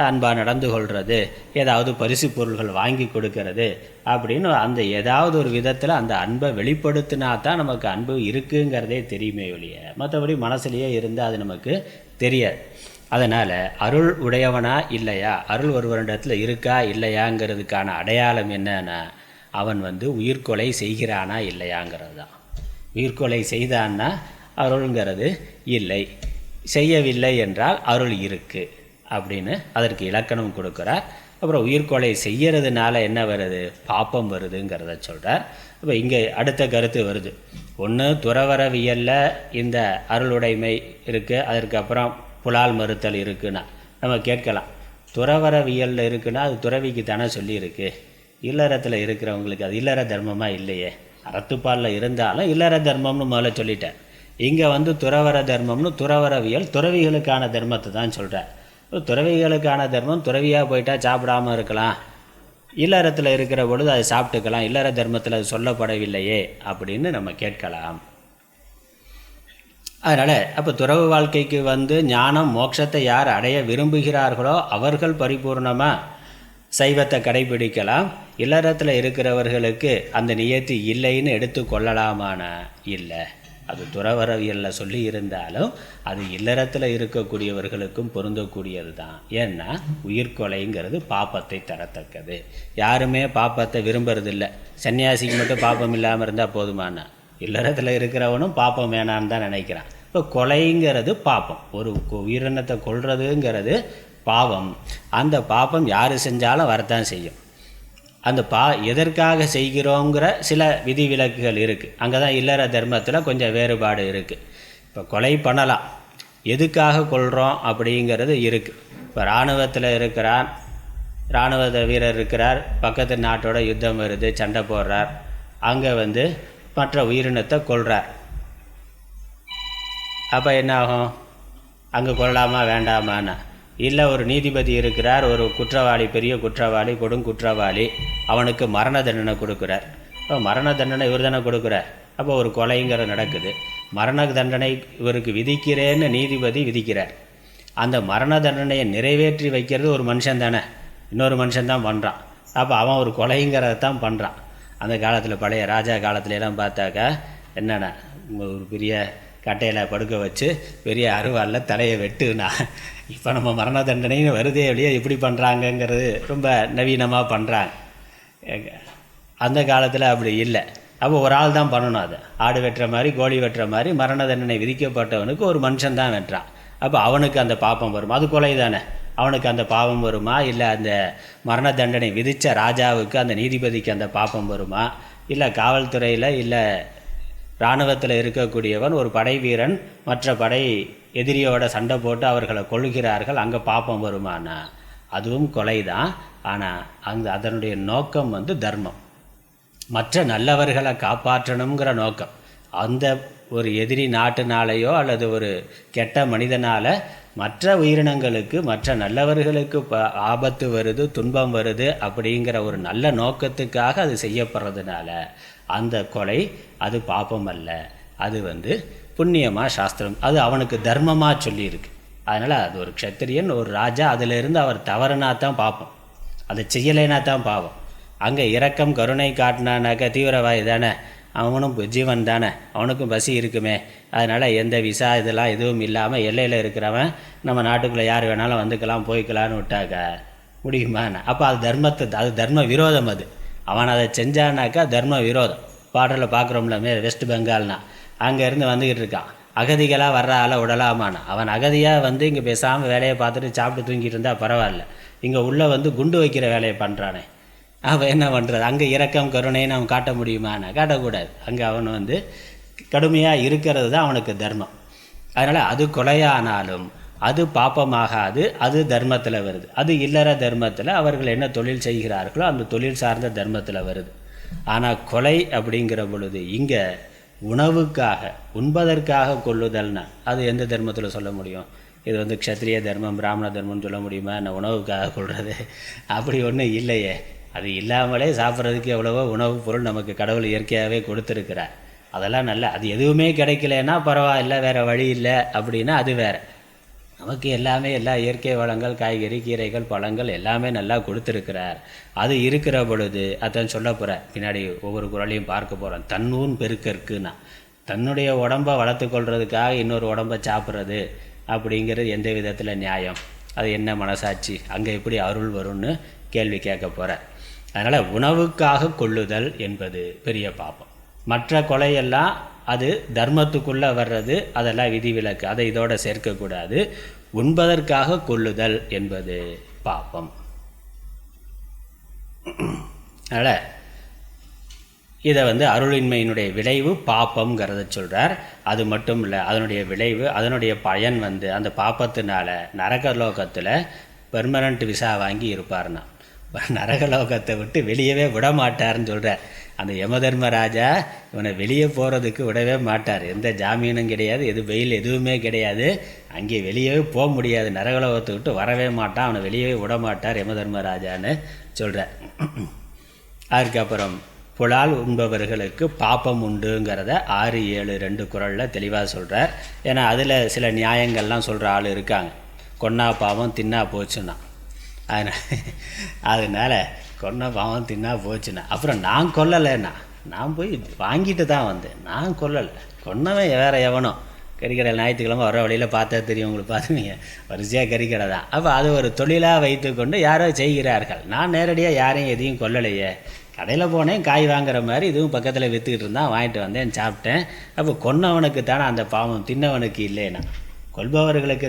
அன்பாக நடந்து கொள்வது, ஏதாவது பரிசு பொருள்கள் வாங்கி கொடுக்கறது அப்படின்னு அந்த ஏதாவது ஒரு விதத்தில் அந்த அன்பை வெளிப்படுத்தினா தான் நமக்கு அன்பு இருக்குங்கிறதே தெரியுமே ஒழிய மற்றபடி மனசுலேயே இருந்து அது நமக்கு தெரியாது. அதனால் அருள் உடையவனா இல்லையா, அருள் ஒருவரிடத்தில் இருக்கா இல்லையாங்கிறதுக்கான அடையாளம் என்னன்னா அவன் உயிர்கொலை செய்கிறானா இல்லையாங்கிறது தான். உயிர்கொலை செய்தான்னா அருள்ங்கிறது இல்லை, செய்யவில்லை என்றால் அருள் இருக்குது அப்படின்னு அதற்கு இலக்கணம் கொடுக்குறார். அப்புறம் உயிர்கொலை செய்கிறதுனால என்ன வருது, பாப்பம் வருதுங்கிறத சொல்கிறார். இப்போ இங்கே அடுத்த கருத்து வருது. ஒன்று துறவரவியலில் இந்த அருளுடைமை இருக்குது, அதற்கு அப்புறம் புலால் மறுத்தல் இருக்குன்னா நம்ம கேட்கலாம், துறவரவியலில் இருக்குன்னா அது துறவிக்கு தானே சொல்லியிருக்கு, இல்லறத்தில் இருக்கிறவங்களுக்கு அது இல்லற தர்மமாக இல்லையே. அறத்துப்பாலில் இருந்தாலும் இல்லற தர்மம்னு முதல்ல சொல்லிட்டேன். இங்கே துறவர தர்மம்னு துறவரவியல் துறவிகளுக்கான தர்மத்தை தான் சொல்கிறேன். துறவிகளுக்கான தர்மம் துறவியாக போயிட்டால் சாப்பிடாமல் இருக்கலாம், இல்லறத்தில் இருக்கிற பொழுது அதை சாப்பிட்டுக்கலாம், இல்லற தர்மத்தில் அது சொல்லப்படவில்லையே அப்படின்னு நம்ம கேட்கலாம். அதனால் அப்போ துறவு வாழ்க்கைக்கு ஞானம் மோட்சத்தை யார் அடைய விரும்புகிறார்களோ அவர்கள் பரிபூர்ணமாக சைவத்தை கடைபிடிக்கலாம். இல்லறத்தில் இருக்கிறவர்களுக்கு அந்த நியத்தி இல்லைன்னு எடுத்து கொள்ளலாமான இல்லை. அது துறவரவியலில் சொல்லி இருந்தாலும் அது இல்லறத்தில் இருக்கக்கூடியவர்களுக்கும் பொருந்தக்கூடியது தான். ஏன்னா உயிர்கொலைங்கிறது பாப்பத்தை தரத்தக்கது. யாருமே பாப்பத்தை விரும்புறதில்லை. சன்னியாசிக்கு மட்டும் பாப்பம் இல்லாமல் இருந்தால் போதுமான, இல்லறத்தில் இருக்கிறவனும் பாப்பம் வேணான்னு தான் நினைக்கிறான். இப்போ கொலைங்கிறது பாப்பம், ஒரு உயிரினத்தை கொல்றதுங்கிறது பாவம். அந்த பாப்பம் யார் செஞ்சாலும் வரத்தான் செய்யும். அந்த எதற்காக செய்கிறோங்கிற சில விதிவிலக்குகள் இருக்குது. அங்கே தான் இல்லற தர்மத்தில் கொஞ்சம் வேறுபாடு இருக்குது. இப்போ கொலை பண்ணலாம், எதுக்காக கொள்கிறோம் அப்படிங்கிறது இருக்குது. இப்போ இராணுவத்தில் இருக்கிறார், இராணுவ வீரர் இருக்கிறார், பக்கத்து நாட்டோட யுத்தம் வருது, சண்டை போடுறார், அங்கே மற்ற உயிரினத்தை கொல்றார். அப்போ என்ன ஆகும், அங்கே கொள்ளலாமா வேண்டாமான்னா, இல்லை ஒரு நீதிபதி இருக்கிறார், ஒரு குற்றவாளி, பெரிய குற்றவாளி, கொடுங்குற்றவாளி, அவனுக்கு மரண தண்டனை கொடுக்குறார். இப்போ மரண தண்டனை இவர் தானே கொடுக்குறார். அப்போ ஒரு கொலைங்கிற நடக்குது. மரண தண்டனை இவருக்கு விதிக்கிறேன்னு நீதிபதி விதிக்கிறார். அந்த மரண தண்டனையை நிறைவேற்றி வைக்கிறது ஒரு மனுஷன் தானே, இன்னொரு மனுஷன்தான் பண்ணுறான். அப்போ அவன் ஒரு கொலைங்கிறதான் பண்ணுறான். அந்த காலத்தில் பழைய ராஜா காலத்துலலாம் பார்த்தாக்கா என்னென்ன ஒரு பெரிய கட்டையில் படுக்க வச்சு பெரிய அருவாளில் தலையை வெட்டுனா. இப்போ நம்ம மரண தண்டனைன்னு வருதே அப்படியே எப்படி பண்ணுறாங்கங்கிறது ரொம்ப நவீனமாக பண்ணுறாங்க. அந்த காலத்தில் அப்படி இல்லை. அப்போ ஒரு ஆள் தான் பண்ணணும். அதை ஆடு வெட்டுற மாதிரி கோழி வெட்டுற மாதிரி மரண தண்டனை விதிக்கப்பட்டவனுக்கு ஒரு மனுஷன் தான் வெட்டுறான். அப்போ அவனுக்கு அந்த பாப்பம் வருமா? அது கொலை தானே. அவனுக்கு அந்த பாவம் வருமா? இல்லை அந்த மரண தண்டனை விதித்த ராஜாவுக்கு அந்த நீதிபதிக்கு அந்த பாப்பம் வருமா? இல்லை காவல்துறையில் இல்லை இராணுவத்தில் இருக்கக்கூடியவன் ஒரு படை வீரன் மற்ற படை எதிரியோட சண்டை போட்டு அவர்களை கொள்கிறார்கள், அங்கே பாப்பம் வருமானா? அதுவும் கொலை தான். ஆனால் அதனுடைய நோக்கம் தர்மம், மற்ற நல்லவர்களை காப்பாற்றணுங்கிற நோக்கம். அந்த ஒரு எதிரி நாட்டுனாலேயோ அல்லது ஒரு கெட்ட மனிதனால் மற்ற உயிரினங்களுக்கு மற்ற நல்லவர்களுக்கு ஆபத்து வருது, துன்பம் வருது அப்படிங்கிற ஒரு நல்ல நோக்கத்துக்காக அது செய்யப்படுறதுனால அந்த கொலை அது பாப்பம் அல்ல. அது புண்ணியமாக சாஸ்திரம் அது அவனுக்கு தர்மமாக சொல்லியிருக்கு. அதனால் அது ஒரு க்ஷத்திரியன் ஒரு ராஜா அதிலிருந்து அவர் தவறுனா தான் பாப்பம், அதை செய்யலைனா தான் பாவம். அங்கே இரக்கம் கருணை காட்டினானாக்கா தீவிரவாதி தானே, அவனும் ஜீவன் தானே, அவனுக்கும் பசி இருக்குமே. அதனால் எந்த விசா இதெல்லாம் எதுவும் இல்லாமல் எல்லையில் இருக்கிறவன் நம்ம நாட்டுக்குள்ளே யார் வேணாலும் வந்துக்கலாம் போய்க்கலான்னு விட்டாக்க முடியுமா? அப்போ அது அது தர்ம விரோதம். அது அவன் அதை செஞ்சானாக்கா தர்ம விரோதம். பாடலில் பார்க்குறோம்ல வெஸ்ட் பெங்கால்னா அங்கேருந்து வந்துக்கிட்டு இருக்கான், அகதிகளாக வர்ற ஆளை விடலாமான்னா. அவன் அகதியாக இங்கே பேசாமல் வேலையை பார்த்துட்டு சாப்பிட்டு தூங்கிட்டு இருந்தால் பரவாயில்ல, இங்கே உள்ளே குண்டு வைக்கிற வேலையை பண்ணுறானே, அவன் என்ன பண்ணுறது? அங்கே இரக்கம் கருணைன்னு அவன் காட்ட முடியுமாண்ணா? காட்டக்கூடாது. அங்கே அவன் கடுமையாக இருக்கிறது தான் அவனுக்கு தர்மம். அதனால் அது கொலையானாலும் அது பாப்பமாகாது, அது தர்மத்தில் வருது. அது இல்லற தர்மத்தில் அவர்கள் என்ன தொழில் செய்கிறார்களோ அந்த தொழில் சார்ந்த தர்மத்தில் வருது. ஆனால் கொலை அப்படிங்கிற பொழுது இங்கே உணவுக்காக உண்பதற்காக கொள்ளுதல்னா அது எந்த தர்மத்தில் சொல்ல முடியும்? இது வந்து க்ஷத்ரிய தர்மம் பிராமண தர்மம்னு சொல்ல முடியுமா? என்ன உணவுக்காக கொள்வது? அப்படி ஒன்றும் இல்லையே. அது இல்லாமலே சாப்பிட்றதுக்கு எவ்வளவோ உணவுப் பொருள் நமக்கு கடவுள் இயற்கையாகவே கொடுத்துருக்கிறார். அதெல்லாம் அது எதுவுமே கிடைக்கலன்னா பரவாயில்ல, வேறு வழி இல்லை அப்படின்னா அது வேறு. நமக்கு எல்லாமே எல்லா இயற்கை வளங்கள், காய்கறி, கீரைகள், பழங்கள் எல்லாமே நல்லா கொடுத்துருக்கிறார். அது இருக்கிற பொழுது அதான் சொல்ல போகிறேன், பின்னாடி ஒவ்வொரு குறளையும் பார்க்க போகிறோம். தன்னூன் பெருக்கற்குன்னா தன்னுடைய உடம்பை வளர்த்து கொள்றதுக்காக இன்னொரு உடம்பை சாப்பிட்றது அப்படிங்கிறது எந்த விதத்தில் நியாயம்? அது என்ன மனசாட்சி? அங்கே எப்படி அருள் வரும்னு கேள்வி கேட்க போகிறேன். அதனால் உணவுக்காக கொள்ளுதல் என்பது பெரிய பாபம். மற்ற கொலையெல்லாம் அது தர்மத்துக்குள்ளே வர்றது, அதெல்லாம் விதிவிலக்கு, அதை இதோட சேர்க்கக்கூடாது. உண்பதற்காக கொள்ளுதல் என்பது பாபம். அதனால் இதை வந்து அருளின்மையினுடைய விளைவு பாப்பம்ங்கிறத சொல்கிறார். அது மட்டும் இல்லை, அதனுடைய விளைவு, அதனுடைய பயன் வந்து அந்த பாப்பத்தினால நரகலோகத்தில் பெர்மனண்ட் விசா வாங்கி இருப்பார்னா, நரகலோகத்தை விட்டு வெளியவே விட மாட்டார்னு சொல்கிறார். அந்த யமதர்மராஜா இவனை வெளியே போகிறதுக்கு விடவே மாட்டார். எந்த ஜாமீனும் கிடையாது, பெயில் எதுவுமே கிடையாது. அங்கே வெளியவே போக முடியாது, நரகலோகத்தை விட்டு வரவே மாட்டான், அவனை வெளியவே விட மாட்டார் யமதர்மராஜான்னு சொல்கிறார். அதுக்கப்புறம் புலால் உண்பவர்களுக்கு பாப்பம் உண்டுங்கிறத 6, 7, 2 குறளில் தெளிவாக சொல்கிறார். ஏன்னா அதில் சில நியாயங்கள்லாம் சொல்கிற ஆள் இருக்காங்க. கொன்னா பாவம் தின்னா போச்சுன்னா, அதனால் கொன்ன பாவம் தின்னா போச்சுன்னா, அப்புறம் நான் கொல்லலைன்னா, நான் போய் வாங்கிட்டு தான் வந்தேன், நான் கொல்லலை, கொன்னவன் வேறு எவனோ. கறிக்கடை ஞாயிற்றுக்கிழமை வர வழியில் பார்த்தா தெரியும், உங்களுக்கு பார்த்துவீங்க, வரிசையாக கறிக்கடை தான். அப்போ அது ஒரு தொழிலாக வைத்து கொண்டு யாரோ செய்கிறார்கள். நான் நேரடியாக யாரையும் எதையும் கொல்லலையே, கடையில் போனேன் காய் வாங்குற மாதிரி, இதுவும் பக்கத்தில் விற்றுக்கிட்டு இருந்தான், வாங்கிட்டு வந்தேன், சாப்பிட்டேன். அப்போ கொன்னவனுக்கு தானே அந்த பாவம், தின்னவனுக்கு இல்லைன்னா. கொல்பவர்களுக்கு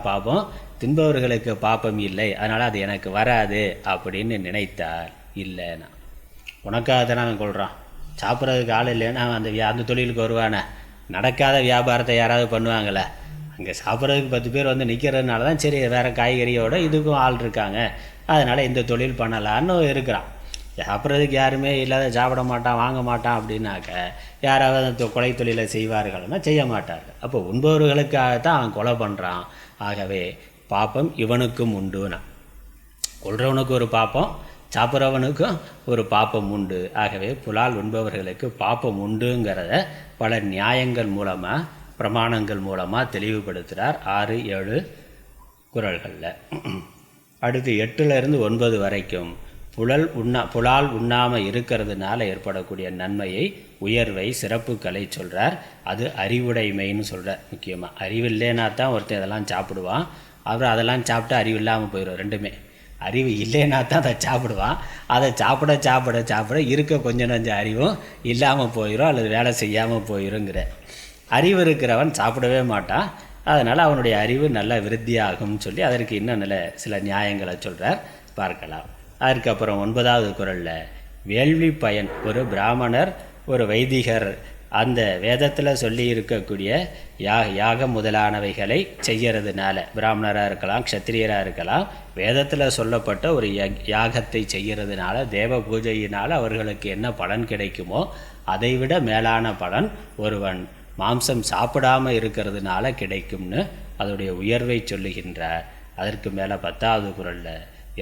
பாபம், தின்பவர்களுக்கு பாப்பம் இல்லை, அதனால் அது எனக்கு வராது அப்படின்னு நினைத்தார். இல்லைண்ணா, உனக்காக தானே அவன் கொள்கிறான், சாப்பிட்றதுக்கு ஆள் இல்லைன்னா அந்த தொழிலுக்கு வருவானே? நடக்காத வியாபாரத்தை யாராவது பண்ணுவாங்களே? அங்கே சாப்பிட்றதுக்கு 10 பேர் வந்து நிற்கிறதுனால தான் சரி, வேறு காய்கறியோடு இதுக்கும் ஆள் இருக்காங்க, அதனால் இந்த தொழில் பண்ணலான்னு இருக்கிறான். சாப்பிட்றதுக்கு யாருமே இல்லாத, சாப்பிட மாட்டான், வாங்க மாட்டான் அப்படின்னாக்க யாராவது அந்த கொலை தொழிலை செய்வார்கள்னா செய்ய மாட்டார்கள். அப்போ உண்பவர்களுக்காகத்தான் அவன் கொலை பண்ணுறான். ஆகவே பாப்பம் இவனுக்கும் உண்டுனா, கொள்றவனுக்கு ஒரு பாப்பம், சாப்பிட்றவனுக்கும் ஒரு பாப்பம் உண்டு. ஆகவே புலால் உண்பவர்களுக்கு பாப்பம் உண்டுங்கிறத பல நியாயங்கள் மூலமாக, பிரமாணங்கள் மூலமாக தெளிவுபடுத்துகிறார் 6, 7 குறள்களில். அடுத்து 8லிருந்து 9 வரைக்கும் புலால் உண்ணாமல் இருக்கிறதுனால ஏற்படக்கூடிய நன்மையை, உயர்வை, சிறப்புகளை சொல்கிறார். அது அறிவுடைமைன்னு சொல்கிறார். முக்கியமாக அறிவில்லைன்னா தான் ஒருத்தன் இதெல்லாம் சாப்பிடுவான், அப்புறம் அதெல்லாம் சாப்பிட்டா அறிவு இல்லாமல் போயிடும். ரெண்டுமே, அறிவு இல்லைன்னா தான் அதை சாப்பிடுவான், அதை சாப்பிட சாப்பிட சாப்பிட இருக்க கொஞ்சம் நஞ்சம் அறிவும் இல்லாமல் போயிடும், அல்லது வேலை செய்யாமல் போயிடுங்கிற. அறிவு இருக்கிறவன் சாப்பிடவே மாட்டான், அதனால் அவனுடைய அறிவு நல்ல விருத்தியாகும்னு சொல்லி அதற்கு இன்னும் சில நியாயங்களை சொல்கிறார், பார்க்கலாம். அதுக்கப்புறம் 9வது குறளில் வேள்வி பயன், ஒரு பிராமணர் ஒரு வைதிகர் அந்த வேதத்தில் சொல்லி இருக்கக்கூடிய யாகம் முதலானவைகளை செய்கிறதுனால, பிராமணராக இருக்கலாம், க்ஷத்திரியராக இருக்கலாம், வேதத்தில் சொல்லப்பட்ட ஒரு யாகத்தை செய்கிறதுனால, தேவ பூஜையினால் அவர்களுக்கு என்ன பலன் கிடைக்குமோ அதைவிட மேலான பலன் ஒருவன் மாம்சம் சாப்பிடாமல் இருக்கிறதுனால கிடைக்கும்னு அதோடைய உயர்வை சொல்லுகின்றார். அதற்கு மேலே 10வது குறளில்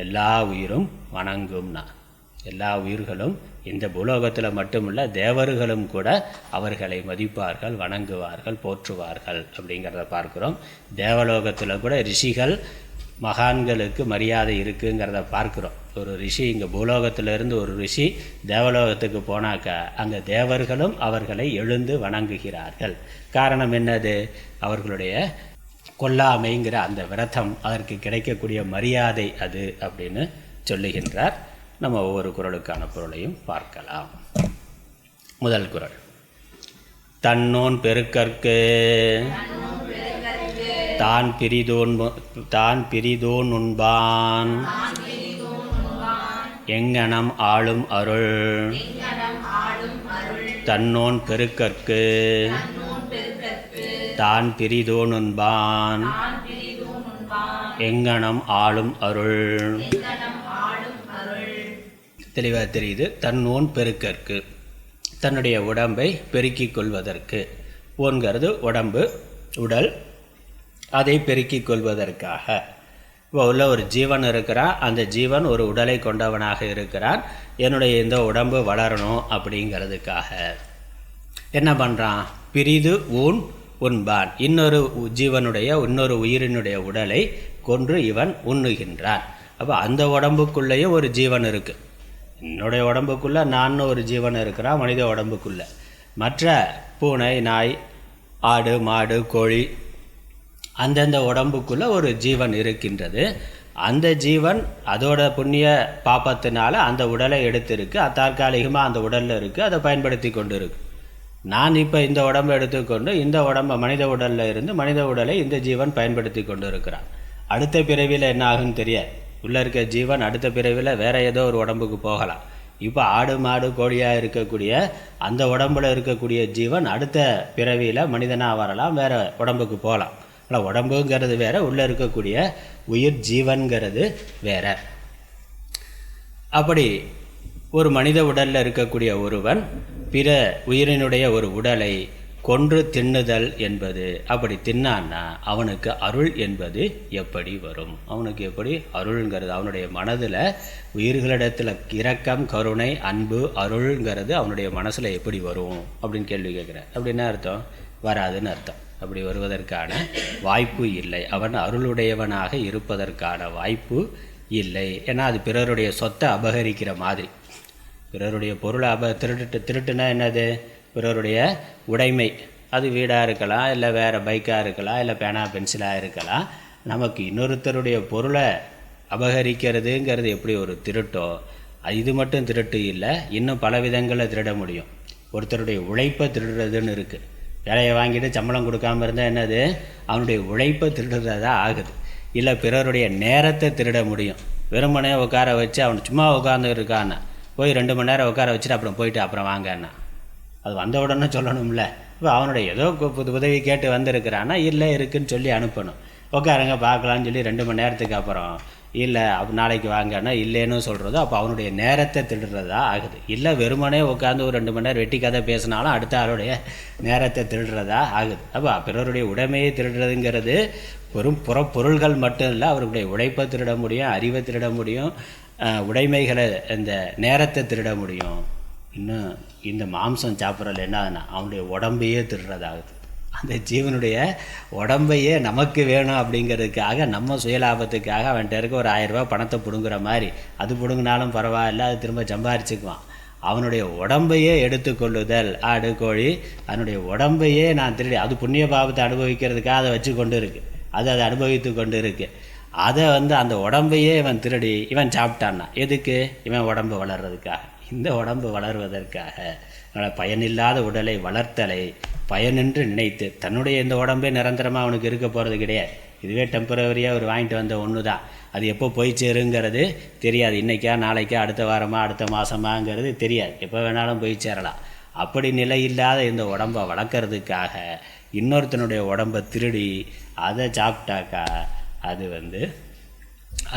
எல்லா உயிரும் வணங்கும்னா, எல்லா உயிர்களும் இந்த பூலோகத்தில் மட்டுமில்ல தேவர்களும் கூட அவர்களை மதிப்பார்கள், வணங்குவார்கள், போற்றுவார்கள் அப்படிங்கிறத பார்க்குறோம். தேவலோகத்தில் கூட ரிஷிகள், மகான்களுக்கு மரியாதை இருக்குங்கிறத பார்க்குறோம். ஒரு ரிஷி இங்கே பூலோகத்திலிருந்து ஒரு ரிஷி தேவலோகத்துக்கு போனாக்கா அங்கே தேவர்களும் அவர்களை எழுந்து வணங்குகிறார்கள். காரணம் என்னது? அவர்களுடைய கொல்லாமைங்கிற அந்த விரதம், அதற்கு கிடைக்கக்கூடிய மரியாதை அது அப்படின்னு சொல்லுகின்றார். நம்ம ஒவ்வொரு குறளுக்கான பொருளையும் பார்க்கலாம். முதல் குறள், தன்னோன் பெருக்கற்கு தான் பிரிதோன் உண்பான் எங்கனம் ஆளும் அருள். தன்னோன் பெருக்கற்கு தான் பிரிதோனுண்பான் எங்கனம் ஆளும் அருள். தெளிவாக தெரியுது. தன்னோன் பெருக்கற்கு, தன்னுடைய உடம்பை பெருக்கிக் கொள்வதற்கு. ஓன்கிறது உடம்பு, உடல். அதை பெருக்கிக் கொள்வதற்காக. இப்போ உள்ள ஒரு ஜீவன் இருக்கிறான், அந்த ஜீவன் ஒரு உடலை கொண்டவனாக இருக்கிறான், என்னுடைய இந்த உடம்பு வளரணும் அப்படிங்கிறதுக்காக என்ன பண்ணுறான், பிரிது உண்பான், இன்னொரு ஜீவனுடைய இன்னொரு உயிரினுடைய உடலை கொன்று இவன் உண்ணுகின்றான். அப்போ அந்த உடம்புக்குள்ளேயும் ஒரு ஜீவன் இருக்குது. என்னுடைய உடம்புக்குள்ளே நான் ஒரு ஜீவன் இருக்கிறான் மனித உடம்புக்குள்ளே. மற்ற பூனை, நாய், ஆடு, மாடு, கோழி அந்தந்த உடம்புக்குள்ளே ஒரு ஜீவன் இருக்கின்றது. அந்த ஜீவன் அதோட புண்ணிய பாப்பத்தினால அந்த உடலை எடுத்திருக்கு, தற்காலிகமாக அந்த உடலில் இருக்குது, அதை பயன்படுத்தி கொண்டு இருக்கு. நான் இப்போ இந்த உடம்பை எடுத்துக்கொண்டு இந்த உடம்பை மனித உடலில் இருந்து மனித உடலை இந்த ஜீவன் பயன்படுத்தி கொண்டு இருக்கிறான். அடுத்த பிறவியில் என்ன ஆகுன்னு தெரியாது. உள்ளே இருக்க ஜீவன் அடுத்த பிறவியில் வேறு ஏதோ ஒரு உடம்புக்கு போகலாம். இப்போ ஆடு, மாடு, கோழியாக இருக்கக்கூடிய அந்த உடம்பில் இருக்கக்கூடிய ஜீவன் அடுத்த பிறவியில் மனிதனாக வரலாம், வேறு உடம்புக்கு போகலாம். ஆனால் உடம்புங்கிறது வேறு, உள்ளே இருக்கக்கூடிய உயிர் ஜீவன்கிறது வேறு. அப்படி ஒரு மனித உடலில் இருக்கக்கூடிய ஒருவன் பிற உயிரினுடைய ஒரு உடலை கொன்று தின்னுதல் என்பது, அப்படி தின்னான்னா அவனுக்கு அருள் என்பது எப்படி வரும்? அவனுக்கு எப்படி அருள்ங்கிறது, அவனுடைய மனதில் உயிர்களிடத்தில் இரக்கம், கருணை, அன்பு, அருள்ங்கிறது அவனுடைய மனசில் எப்படி வரும் அப்படின்னு கேள்வி கேட்குறேன். அப்படின்னா அர்த்தம் வராதுன்னு அர்த்தம். அப்படி வருவதற்கான வாய்ப்பு இல்லை. அவன் அருளுடையவனாக இருப்பதற்கான வாய்ப்பு இல்லை. ஏன்னா அது பிறருடைய சொத்தை அபகரிக்கிற மாதிரி. பிறருடைய பொருளை திருட்டுனா என்னது? பிறருடைய உடைமை. அது வீடாக இருக்கலாம், இல்லை வேறு பைக்காக இருக்கலாம், இல்லை பேனா பென்சிலாக இருக்கலாம். நமக்கு இன்னொருத்தருடைய பொருளை அபகரிக்கிறதுங்கிறது எப்படி ஒரு திருட்டோ, இது மட்டும் திருட்டு இல்லை, இன்னும் பல விதங்களில் திருட முடியும். ஒருத்தருடைய உழைப்பை திருடுறதுன்னு இருக்குது. வேலையை வாங்கிட்டு சம்பளம் கொடுக்காமல் இருந்தால் என்னது? அவனுடைய உழைப்பை திருடுறதா ஆகுது. இல்லை பிறருடைய நேரத்தை திருட முடியும். வெறுமனே உட்கார வச்சு அவன் சும்மா உட்காந்து இருக்கான்னா போய் 2 மணி நேரம் உட்கார வச்சுட்டு அப்புறம் போயிட்டு அப்புறம் வாங்கண்ணா, அது வந்த உடனே சொல்லணும்ல. இப்போ அவனுடைய ஏதோ உதவி கேட்டு வந்திருக்கிறான்னா இல்லை இருக்குன்னு சொல்லி அனுப்பணும். உட்காருங்க பார்க்கலான்னு சொல்லி 2 மணி நேரத்துக்கு அப்புறம் இல்லை நாளைக்கு வாங்கன்னா இல்லைன்னு சொல்கிறதோ அப்போ அவனுடைய நேரத்தை திருடுறதா ஆகுது. இல்லை வெறுமனே உட்காந்து ஒரு 2 மணி நேரம் வெட்டி கதை பேசினாலும் அடுத்த ஆளுடைய நேரத்தை திருடுறதா ஆகுது. அப்போ பிறருடைய உடைமையை திருடுறதுங்கிறது வெறும் பொருள்கள் மட்டும் இல்லை, அவருடைய உழைப்பை திருட முடியும், அறிவை திருட முடியும், உடைமைகளை இந்த நேரத்தை திருட முடியும். இன்னும் இந்த மாம்சம் சாப்பிட்றதுல என்னதுன்னா அவனுடைய உடம்பையே திருடுறதாகுது. அந்த ஜீவனுடைய உடம்பையே நமக்கு வேணும் அப்படிங்கிறதுக்காக, நம்ம சுயலாபத்துக்காக அவன்கிட்ட இருக்க ஒரு 1000 ரூபா பணத்தை பிடுங்குற மாதிரி, அது பிடுங்கினாலும் பரவாயில்ல, அது திரும்ப சம்பாரிச்சுக்குவான். அவனுடைய உடம்பையே எடுத்துக்கொள்ளுதல், ஆடு, கோழி, அதனுடைய உடம்பையே நான் திருடி, அது புண்ணிய பாவத்தை அனுபவிக்கிறதுக்காக அதை வச்சு கொண்டு இருக்கு, அதை அனுபவித்து கொண்டு இருக்கு. அதை அந்த உடம்பையே இவன் திருடி இவன் சாப்பிட்டான்னா எதுக்கு? இவன் உடம்பு வளர்றதுக்காக, இந்த உடம்பு வளர்வதற்காக. அதனால் பயனில்லாத உடலை வளர்த்தலை பயனின்று நினைத்து, தன்னுடைய இந்த உடம்பே நிரந்தரமாக அவனுக்கு இருக்க போகிறது கிடையாது. இதுவே டெம்பரவரியாக ஒரு வாங்கிட்டு வந்த ஒன்று தான். அது எப்போ போய் சேருங்கிறது தெரியாது. இன்றைக்கா நாளைக்கா அடுத்த வாரமாக அடுத்த மாதமாங்கிறது தெரியாது. எப்போ வேணாலும் போய் சேரலாம். அப்படி நிலை இல்லாத இந்த உடம்பை வளர்க்குறதுக்காக இன்னொருத்தனுடைய உடம்பை திருடி அதை சாப்பிட்டாக்கா அது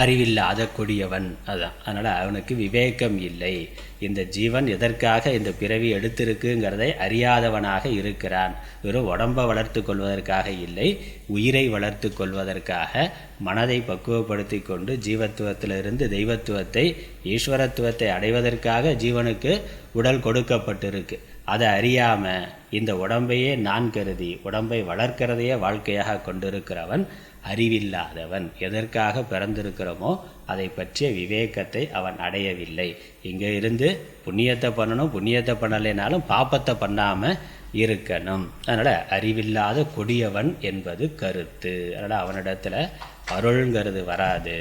அறிவில்லாத கொடியவன். அதுதான். அதனால் அவனுக்கு விவேகம் இல்லை. இந்த ஜீவன் எதற்காக இந்த பிறவி எடுத்திருக்குங்கிறதை அறியாதவனாக இருக்கிறான். வெறும் உடம்பை வளர்த்து கொள்வதற்காக இல்லை, உயிரை வளர்த்து கொள்வதற்காக மனதை பக்குவப்படுத்தி கொண்டு ஜீவத்துவத்திலிருந்து தெய்வத்துவத்தை, ஈஸ்வரத்துவத்தை அடைவதற்காக ஜீவனுக்கு உடல் கொடுக்கப்பட்டிருக்கு. அதை அறியாமல் இந்த உடம்பையே நான் கருதி உடம்பை வளர்க்கிறதையே வாழ்க்கையாக கொண்டிருக்கிறவன் அறிவில்லாதவன். எதற்காக பிறந்திருக்கிறோமோ அதை பற்றிய விவேகத்தை அவன் அடையவில்லை. இங்கே இருந்து புண்ணியத்தை பண்ணணும், புண்ணியத்தை பண்ணலைனாலும் பாப்பத்தை பண்ணாமல் இருக்கணும். அதனால் அறிவில்லாத கொடியவன் என்பது கருத்து. அதனால் அவனிடத்தில் அருள்ங்கிறது வராது.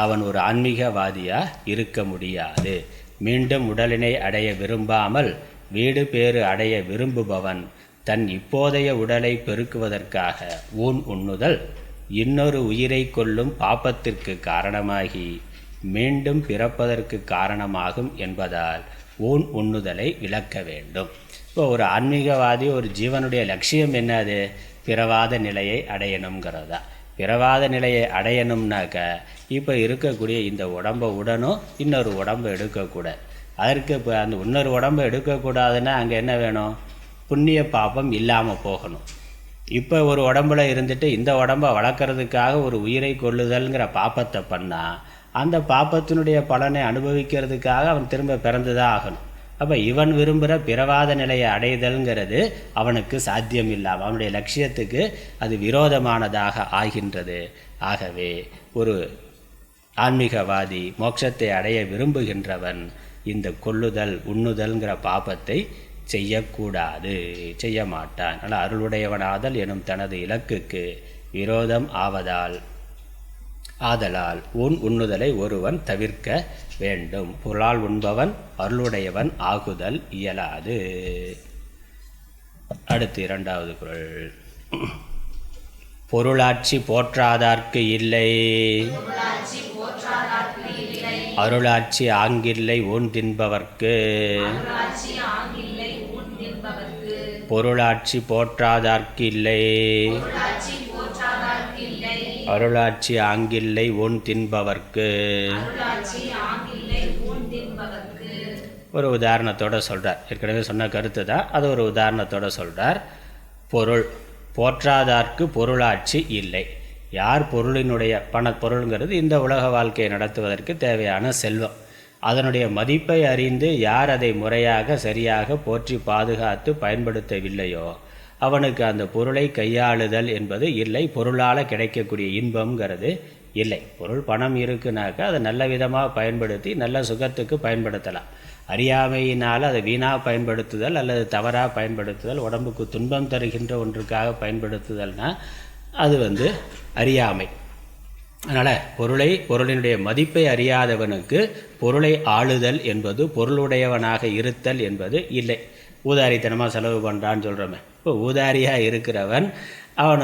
அவன் ஒரு ஆன்மீகவாதியாக இருக்க முடியாது. மீண்டும் உடலினை அடைய விரும்பாமல் வீடு பேறு அடைய விரும்புபவன் தன் இப்போதைய உடலை பெருக்குவதற்காக உண்ணுதல் இன்னொரு உயிரை கொல்லும் பாப்பத்திற்கு காரணமாகி மீண்டும் பிறப்பதற்கு காரணமாகும் என்பதால் உண்ணுதலை விளக்க வேண்டும். இப்போ ஒரு ஆன்மீகவாதி ஒரு ஜீவனுடைய லட்சியம் என்னது? பிறவாத நிலையை அடையணுங்கிறதா. பிறவாத நிலையை அடையணும்னாக்க இப்போ இருக்கக்கூடிய இந்த உடம்பை உடனும் இன்னொரு உடம்பை எடுக்கக்கூடாது. அதற்கு இப்போ அந்த இன்னொரு உடம்பை எடுக்கக்கூடாதுன்னா அங்கே என்ன வேணும்? புண்ணிய பாபம் இல்லாமல் போகணும். இப்போ ஒரு உடம்புல இருந்துட்டு இந்த உடம்பை வளர்க்குறதுக்காக ஒரு உயிரை கொள்ளுதல்ங்கிற பாப்பத்தை பண்ணால் அந்த பாப்பத்தினுடைய பலனை அனுபவிக்கிறதுக்காக அவன் திரும்ப பிறந்து தான் ஆகணும். அப்போ இவன் விரும்புகிற பிறவாத நிலையை அடைதல்ங்கிறது அவனுக்கு சாத்தியம் இல்லாமல் அவனுடைய லட்சியத்துக்கு அது விரோதமானதாக ஆகின்றது. ஆகவே ஒரு ஆன்மீகவாதி மோட்சத்தை அடைய விரும்புகின்றவன் இந்த கொள்ளுதல் உண்ணுதல்ங்கிற பாபத்தை செய்யக்கூடாது, செய்ய மாட்டான். ஆனால் அருளுடையவனாதல் எனும் தனது இலக்குக்கு விரோதம் ஆதலால் உண்ணுதலை ஒருவன் தவிர்க்க வேண்டும். பொருளால் உண்பவன் அருளுடையவன் ஆகுதல் இயலாது. அடுத்து இரண்டாவது குறள். பொருளாட்சி போற்றாதார்க்கு இல்லை, அருளாட்சி ஆங்கில்லை ஊன் தின்பவர்க்கு. பொருளாட்சி போற்றாதார்க்கு இல்லை, அருளாட்சி ஆங்கில்லை ஊன் தின்பவர்க்கு. ஒரு உதாரணத்தோடு சொல்கிறார். ஏற்கனவே சொன்ன கருத்து தான், அது ஒரு உதாரணத்தோடு சொல்கிறார். பொருள் போற்றாதார்க்கு பொருளாட்சி இல்லை. யார் பொருளினுடைய பொருளுங்கிறது இந்த உலக வாழ்க்கையை நடத்துவதற்கு தேவையான செல்வம், அதனுடைய மதிப்பை அறிந்து யார் அதை முறையாக சரியாக போற்றி பாதுகாத்து பயன்படுத்தவில்லையோ அவனுக்கு அந்த பொருளை கையாளுதல் என்பது இல்லை. பொருளால் கிடைக்கக்கூடிய இன்பம்ங்கிறது இல்லை. பொருள் பணம் இருக்குனாக்கா அதை நல்ல விதமாக பயன்படுத்தி நல்ல சுகத்துக்கு பயன்படுத்தலாம். அறியாமையினால் அதை வீணாக பயன்படுத்துதல் அல்லது தவறாக பயன்படுத்துதல், உடம்புக்கு துன்பம் தருகின்ற ஒன்றுக்காக பயன்படுத்துதல்னால் அது அறியாமை. அதனால் பொருளினுடைய மதிப்பை அறியாதவனுக்கு பொருளை ஆளுதல் என்பது, பொருளுடையவனாக இருத்தல் என்பது இல்லை. ஊதாரித்தனமாக செலவு பண்ணுறான்னு சொல்கிறோமே, இப்போ ஊதாரியாக இருக்கிறவன் அவன்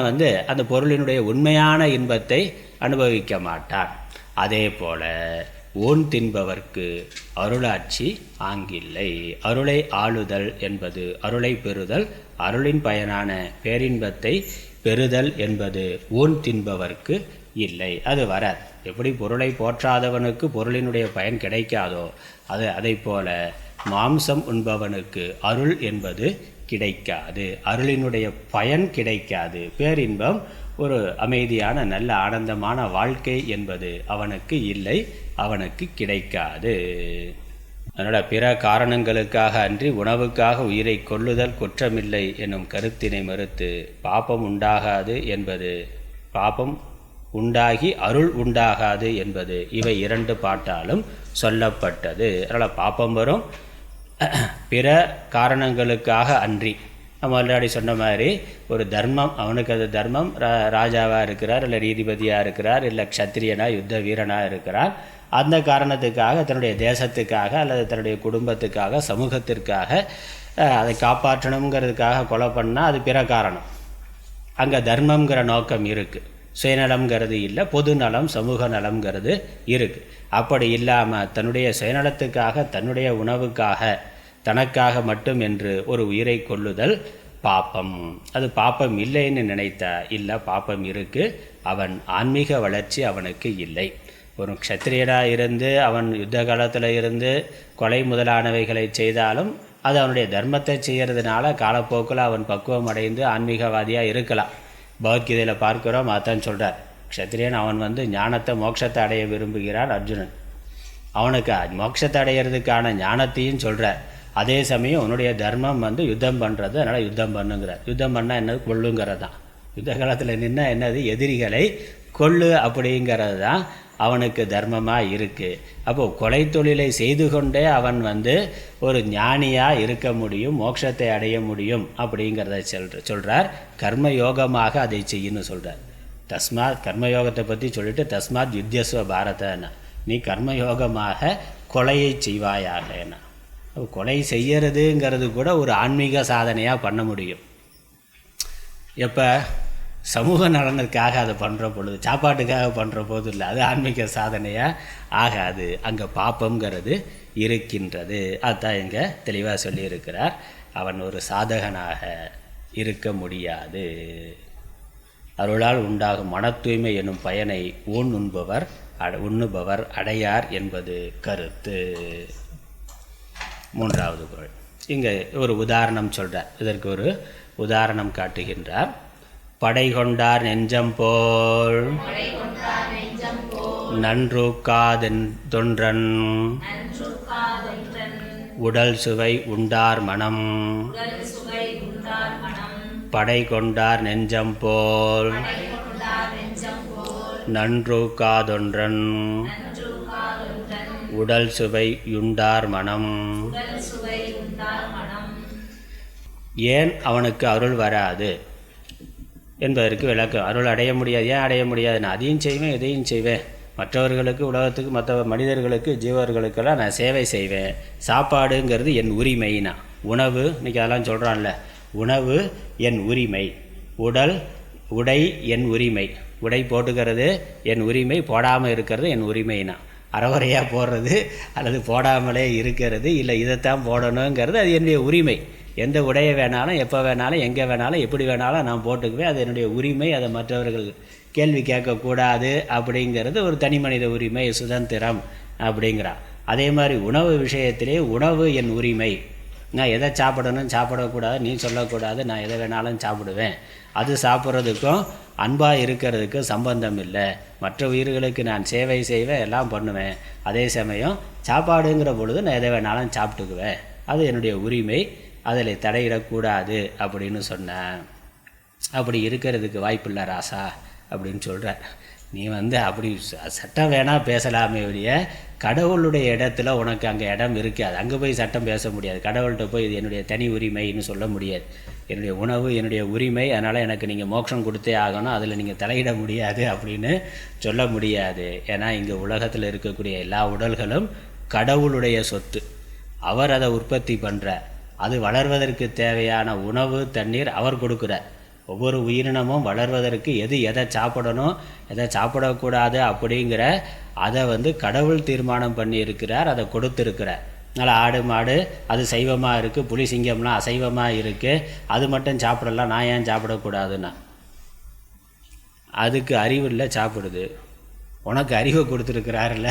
அந்த பொருளினுடைய உண்மையான இன்பத்தை அனுபவிக்க மாட்டான். அதே போல் ஊன் தின்பவர்க்கு அருளாட்சி ஆங்கில்லை. அருளை ஆளுதல் என்பது அருளை பெறுதல், அருளின் பயனான பேரின்பத்தை பெறுதல் என்பது ஊன் தின்பவர்க்கு இல்லை. அது வராது. எப்படி பொருளை போற்றாதவனுக்கு பொருளினுடைய பயன் கிடைக்காதோ அதை போல மாம்சம் உண்பவனுக்கு அருள் என்பது கிடைக்காது, அருளினுடைய பயன் கிடைக்காது. பேரின்பம், ஒரு அமைதியான நல்ல ஆனந்தமான வாழ்க்கை என்பது அவனுக்கு இல்லை, அவனுக்கு கிடைக்காது. அதனால் பிற காரணங்களுக்காக அன்றி உணவுக்காக உயிரை கொள்ளுதல் குற்றமில்லை என்னும் கருத்தினை மறுத்து பாபம் உண்டாகாது என்பது, பாபம் உண்டாகி அருள் உண்டாகாது என்பது இவை இரண்டு பாட்டாலும் சொல்லப்பட்டது. அதனால் பாபம் வரும் பிற காரணங்களுக்காக அன்றி. நம்ம ஆல்ரெடி சொன்ன மாதிரி ஒரு தர்மம், அவனுக்கு அது தர்மம், ராஜாவாக இருக்கிறார் இல்லை நீதிபதியாக இருக்கிறார் இல்லை க்ஷத்திரியனாக யுத்த வீரனாக இருக்கிறார், அந்த காரணத்துக்காக தன்னுடைய தேசத்துக்காக அல்லது தன்னுடைய குடும்பத்துக்காக சமூகத்திற்காக அதை காப்பாற்றணுங்கிறதுக்காக கொலை பண்ணால் அது பிற காரணம். அங்கே தர்மங்கிற நோக்கம் இருக்குது, சுயநலம்ங்கிறது இல்லை, பொது நலம் சமூக நலம்ங்கிறது இருக்குது. அப்படி இல்லாமல் தன்னுடைய சுயநலத்துக்காக தன்னுடைய உணவுக்காக தனக்காக மட்டும் என்று ஒரு உயிரை கொள்ளுதல் பாப்பம். அது பாப்பம் இல்லைன்னு நினைத்தா இல்லை, பாப்பம் இருக்குது. அவன் ஆன்மீக வளர்ச்சி அவனுக்கு இல்லை. ஒரு க்ஷத்திரியனாக இருந்து அவன் யுத்த காலத்தில் இருந்து கொலை முதலானவைகளை செய்தாலும் அது அவனுடைய தர்மத்தை செய்கிறதுனால காலப்போக்கில் அவன் பக்குவம் அடைந்து ஆன்மீகவாதியாக இருக்கலாம். பகவத்கீதையில் பார்க்கிறோம், அதான் சொல்கிறார். க்ஷத்திரியன் அவன் ஞானத்தை மோட்சத்தை அடைய விரும்புகிறான் அர்ஜுனன். அவனுக்கு மோட்சத்தை அடையிறதுக்கான ஞானத்தையும் சொல்கிறார். அதே சமயம் அவனுடைய தர்மம் யுத்தம் பண்ணுறது, அதனால் யுத்தம் பண்ணுங்கிறார். யுத்தம் பண்ணால் என்னது? கொள்ளுங்கிறது தான். யுத்த காலத்தில் நின்னா என்னது? எதிரிகளை கொள்ளு அப்படிங்கிறது தான் அவனுக்கு தர்மமாக இருக்குது. அப்போது கொலை தொழிலை செய்து கொண்டே அவன் ஒரு ஞானியாக இருக்க முடியும், மோட்சத்தை அடைய முடியும் அப்படிங்கிறத சொல்கிறார். கர்மயோகமாக அதை செய்யணும்னு சொல்கிறார். தஸ்மாத் கர்மயோகத்தை பற்றி சொல்லிட்டு தஸ்மாத் யுத்தியஸ்வ பாரதன்னா, நீ கர்மயோகமாக கொலையை செய்வாயாக. என்ன கொலை செய்யறதுங்கிறது கூட ஒரு ஆன்மீக சாதனையாக பண்ண முடியும். எப்போ? சமூக நலனுக்காக அதை பண்ணுற பொழுது, சாப்பாட்டுக்காக பண்ணுற போது இல்லை, அது ஆன்மீக சாதனையாக ஆகாது. அங்கே பாப்பங்கிறது இருக்கின்றது. அதுதான் இங்கே தெளிவாக சொல்லியிருக்கிறார். அவன் ஒரு சாதகனாக இருக்க முடியாது. அருளால் உண்டாகும் மன தூய்மை எனும் பயனை உண்ணுபவர் அடையார் என்பது கருத்து. மூன்றாவது குறள். இங்கே ஒரு உதாரணம் சொல்கிறார். இதற்கு ஒரு உதாரணம் காட்டுகின்றார். படை கொண்டார் நெஞ்சம் போல் நன்றூக்காதொன்றன் உடல் சுவை உண்டார் மனம். படை கொண்டார் நெஞ்சம் போல் நன்றூக்காதொன்றன் உடல் சுவை யுண்டார் மனம். ஏன் அவனுக்கு அருள் வராது என்பதற்கு விளக்கம். அருள் அடைய முடியாது. ஏன் அடைய முடியாது? நான் அதையும் செய்வேன் இதையும் செய்வேன். மற்றவர்களுக்கு, உலகத்துக்கு, மற்ற மனிதர்களுக்கு, ஜீவர்களுக்கெல்லாம் நான் சேவை செய்வேன். சாப்பாடுங்கிறது என் உரிமைனா. உணவு, இன்றைக்கி அதெல்லாம் சொல்கிறான்ல, உணவு என் உரிமை, உடை என் உரிமை. உடை போட்டுக்கிறது என் உரிமை, போடாமல் இருக்கிறது என் உரிமைனா. அறவரையாக போடுறது அல்லது போடாமலே இருக்கிறது, இல்லை இதைத்தான் போடணுங்கிறது அது என்னுடைய உரிமை. எந்த உடையை வேணாலும், எப்போ வேணாலும், எங்கே வேணாலும், எப்படி வேணாலும் நான் போட்டுக்குவேன். அது என்னுடைய உரிமை. அதை மற்றவர்கள் கேள்வி கேட்கக்கூடாது அப்படிங்கிறது ஒரு தனி மனித உரிமை, சுதந்திரம் அப்படிங்கிறான். அதே மாதிரி உணவு விஷயத்திலே உணவு என் உரிமை. நான் எதை சாப்பிடணும் சாப்பிடக்கூடாது நீ சொல்லக்கூடாது, நான் எதை வேணாலும் சாப்பிடுவேன். அது சாப்பிட்றதுக்கும் அன்பாக இருக்கிறதுக்கும் சம்பந்தம் இல்லை. மற்ற உயிர்களுக்கு நான் சேவை செய்வேன், எல்லாம் பண்ணுவேன். அதே சமயம் சாப்பாடுங்கிற பொழுது நான் எதை வேணாலும் சாப்பிட்டுக்குவேன். அது என்னுடைய உரிமை, அதில் தடையிடக்கூடாது அப்படின்னு சொன்னேன். அப்படி இருக்கிறதுக்கு வாய்ப்பில்லை ராசா அப்படின்னு சொல்கிறார். நீ அப்படி சட்டம் வேணால் பேசலாமே ஒழிய கடவுளுடைய இடத்துல உனக்கு அங்கே இடம் இருக்காது. அங்கே போய் சட்டம் பேச முடியாது. கடவுள்கிட்ட போய் இது என்னுடைய தனி உரிமைன்னு சொல்ல முடியாது. என்னுடைய உணவு என்னுடைய உரிமை, அதனால் எனக்கு நீங்கள் மோட்சம் கொடுத்தே ஆகணும், அதில் நீங்கள் தலையிட முடியாது அப்படின்னு சொல்ல முடியாது. ஏன்னா இங்கே உலகத்தில் இருக்கக்கூடிய எல்லா உடல்களும் கடவுளுடைய சொத்து. அவர் அதை உற்பத்தி பண்ணுறார். அது வளர்வதற்கு தேவையான உணவு தண்ணீர் அவர் கொடுக்குறார். ஒவ்வொரு உயிரினமும் வளர்வதற்கு எதை சாப்பிடணும் எதை சாப்பிடக்கூடாது அப்படிங்கிற அதை கடவுள் தீர்மானம் பண்ணியிருக்கிறார், அதை கொடுத்துருக்கிறார். அதனால் ஆடு மாடு அது சைவமாக இருக்குது, புலி சிங்கம்லாம் அசைவமாக இருக்குது, அது மட்டும் சாப்பிடலாம், நான் ஏன் சாப்பிடக்கூடாதுன்னா? அதுக்கு அறிவு இல்லை, சாப்பிடுது. உனக்கு அறிவை கொடுத்துருக்கிறாருல்ல,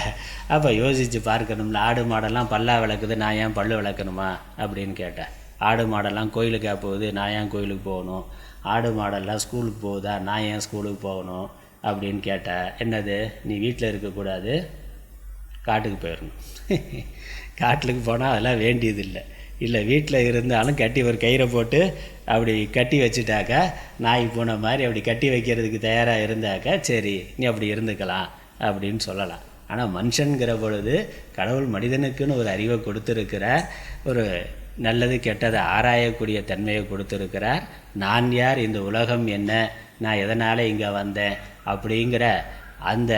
அப்போ யோசித்து பார்க்கணும்ல. ஆடு மாடெல்லாம் பல்லா விளக்குது, நான் ஏன் பல்லு விளக்கணுமா அப்படின்னு கேட்டேன். ஆடு மாடெல்லாம் கோயிலுக்காக போகுது, நான் ஏன் கோயிலுக்கு போகணும்? ஆடு மாடெல்லாம் ஸ்கூலுக்கு போகுதா, நான் ஏன் ஸ்கூலுக்கு போகணும் அப்படின்னு கேட்டேன். என்னது, நீ வீட்டில் இருக்கக்கூடாது, காட்டுக்கு போயிடணும். காட்டுக்கு போனால் அதெல்லாம் வேண்டியதில்லை. இல்லை வீட்டில் இருந்தாலும் கட்டி ஒரு கயிறை போட்டு அப்படி கட்டி வச்சுட்டாக்கா, நாய் பூனை மாதிரி அப்படி கட்டி வைக்கிறதுக்கு தயாராக இருந்தாக்கா சரி நீ அப்படி இருந்துக்கலாம் அப்படின்னு சொல்லலாம். ஆனால் மனுஷன்கிற பொழுது கடவுள் மனிதனுக்குன்னு ஒரு அறிவை கொடுத்துருக்கிறார், ஒரு நல்லது கெட்டதை ஆராயக்கூடிய தன்மையை கொடுத்துருக்கிறார். நான் யார், இந்த உலகம் என்ன, நான் எதனால் இங்கே வந்தேன் அப்படிங்கிற அந்த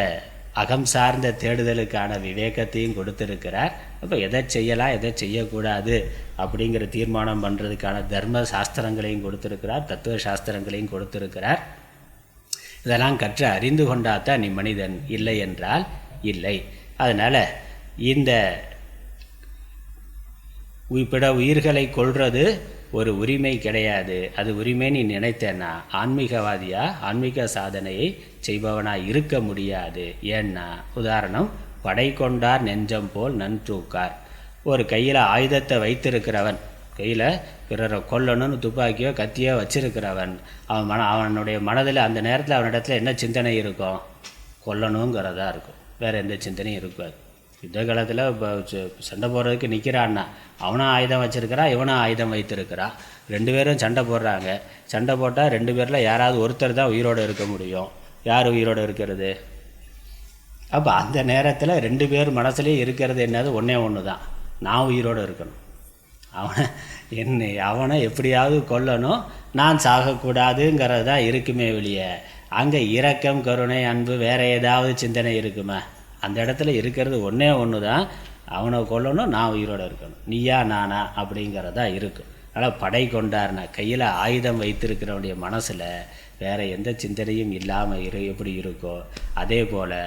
அகம் சார்ந்த தேடுதலுக்கான விவேகத்தையும் கொடுத்துருக்கிறார். அப்போ எதை செய்யலாம் எதை செய்யக்கூடாது அப்படிங்கிற தீர்மானம் பண்ணுறதுக்கான தர்ம சாஸ்திரங்களையும் கொடுத்துருக்கிறார், தத்துவ சாஸ்திரங்களையும் கொடுத்துருக்கிறார். இதெல்லாம் கற்று அறிந்து கொண்டாதான் நீ மனிதன், இல்லை என்றால் இல்லை. அதனால் இந்த பிற உயிர்களை கொள்வது ஒரு உரிமை கிடையாது. அது உரிமை நீ நினைத்தேன்னா ஆன்மீகவாதியா, ஆன்மீக சாதனையை செய்பவனாக இருக்க முடியாது. ஏன்னா உதாரணம், படை கொண்டார் நெஞ்சம் போல் நன்றூக்கார். ஒரு கையில் ஆயுதத்தை வைத்திருக்கிறவன், கையில் பிறரை கொல்லணும்னு துப்பாக்கியோ கத்தியோ வச்சிருக்கிறவன், அவனுடைய மனதில் அந்த நேரத்தில் அவனிடத்தில் என்ன சிந்தனை இருக்கும்? கொல்லணுங்கிறதா இருக்கும், வேறு எந்த சிந்தனையும் இருக்காது. யுத்த காலத்தில் இப்போ சண்டை போடுறதுக்கு நிற்கிறான்னா அவனும் ஆயுதம் வச்சுருக்கிறான், இவனும் ஆயுதம் வைத்திருக்கிறான். 2 பேரும் சண்டை போடுறாங்க. சண்டை போட்டால் 2 பேரில் யாராவது ஒருத்தர் தான் உயிரோடு இருக்க முடியும். யார் உயிரோடு இருக்கிறது? அப்போ அந்த நேரத்தில் 2 பேர் மனசுலேயும் இருக்கிறது என்னது? ஒன்று தான், நான் உயிரோடு இருக்கணும். அவனை எப்படியாவது கொல்லணும், நான் சாகக்கூடாதுங்கிறது தான் இருக்குமே வெளியே. அங்கே இரக்கம், கருணை, அன்பு, வேறு ஏதாவது சிந்தனை இருக்குமா? அந்த இடத்துல இருக்கிறது ஒன்று தான், அவனை கொல்லணும், நான் உயிரோடு இருக்கணும், நீயா நானா அப்படிங்கிறதா இருக்கும். அதனால் படை கொண்டார்னா கையில் ஆயுதம் வைத்திருக்கிறவனுடைய மனசில் வேறு எந்த சிந்தனையும் இல்லாமல் எப்படி இருக்கோ அதே போல்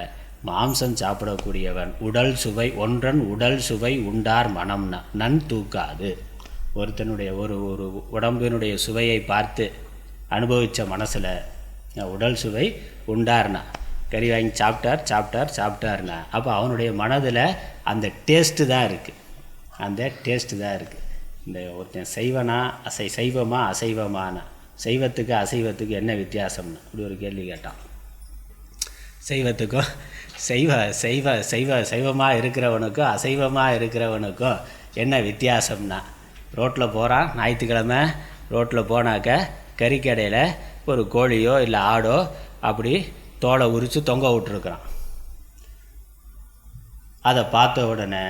மாம்சம் சாப்பிடக்கூடியவன் உடல் சுவை ஒன்றன் உடல் சுவை உண்டார் மனம்னா நன் தூக்காது. ஒருத்தனுடைய ஒரு உடம்பினுடைய சுவையை பார்த்து அனுபவித்த மனசில் உடல் சுவை உண்டார்னா, கறி வாங்கி சாப்பிட்டார்னா அப்போ அவனுடைய மனதில் அந்த டேஸ்ட்டு தான் இருக்குது. அந்த டேஸ்ட்டு தான் இருக்குது. இந்த ஒருத்தன் சைவமா அசைவமானா சைவத்துக்கு அசைவத்துக்கு என்ன வித்தியாசம்னு இப்படி ஒரு கேள்வி கேட்டான். சைவத்துக்கும் சைவமாக இருக்கிறவனுக்கும் அசைவமாக இருக்கிறவனுக்கும் என்ன வித்தியாசம்னா, ரோட்டில் போகிறான், ஞாயிற்றுக்கிழமை ரோட்டில் போனாக்க கறிக்கடையில் ஒரு கோழியோ இல்லை ஆடோ அப்படி தோலை உரித்து தொங்க விட்டுருக்குறான். அதை பார்த்த உடனே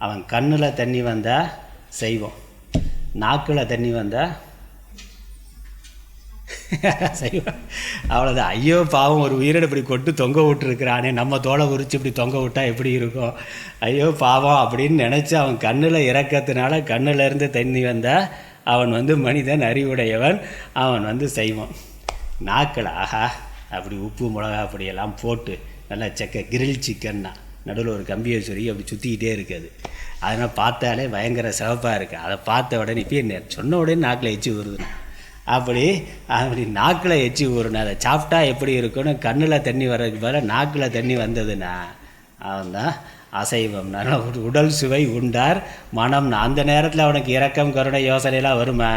அவன் கண்ணில் தண்ணி வந்தால் சைவம், நாக்கில் தண்ணி வந்தால் சைவம். அவ்வளோதான். ஐயோ பாவம், ஒரு உயிரிட இப்படி கொட்டு தொங்க விட்டுருக்குறானே, நம்ம தோலை உரித்து இப்படி தொங்க விட்டால் எப்படி இருக்கும், ஐயோ பாவம் அப்படின்னு நினச்சி அவன் கண்ணில் இறக்கத்தினால கண்ணிலேருந்து தண்ணி வந்தால் அவன் மனிதன், அறிவுடையவன், அவன் சைவம். நாக்கில் ஆஹா அப்படி உப்பு மிளகா அப்படியெல்லாம் போட்டு நல்லா கிரில் சிக்கன்னா நடுவில் ஒரு கம்பியை சொல்லி அப்படி சுற்றிக்கிட்டே இருக்குது. அதனால் பார்த்தாலே பயங்கர சிவப்பாக இருக்குது. அதை பார்த்த உடனே இப்போ சொன்ன உடனே நாக்கில் எச்சி ஊறுது. அப்படி நாக்கில் எச்சி ஊறுனா அதை சாப்பிட்டா எப்படி இருக்குன்னு கண்ணில் தண்ணி வர்றதுக்கு பதிலாக நாக்கில் தண்ணி வந்ததுன்னா அவன் தான் அசைவம்னா. உடல் சுவை உண்டார் மனம். அந்த நேரத்தில் அவனுக்கு இரக்கம் கருணை யோசனையெல்லாம் வருமா?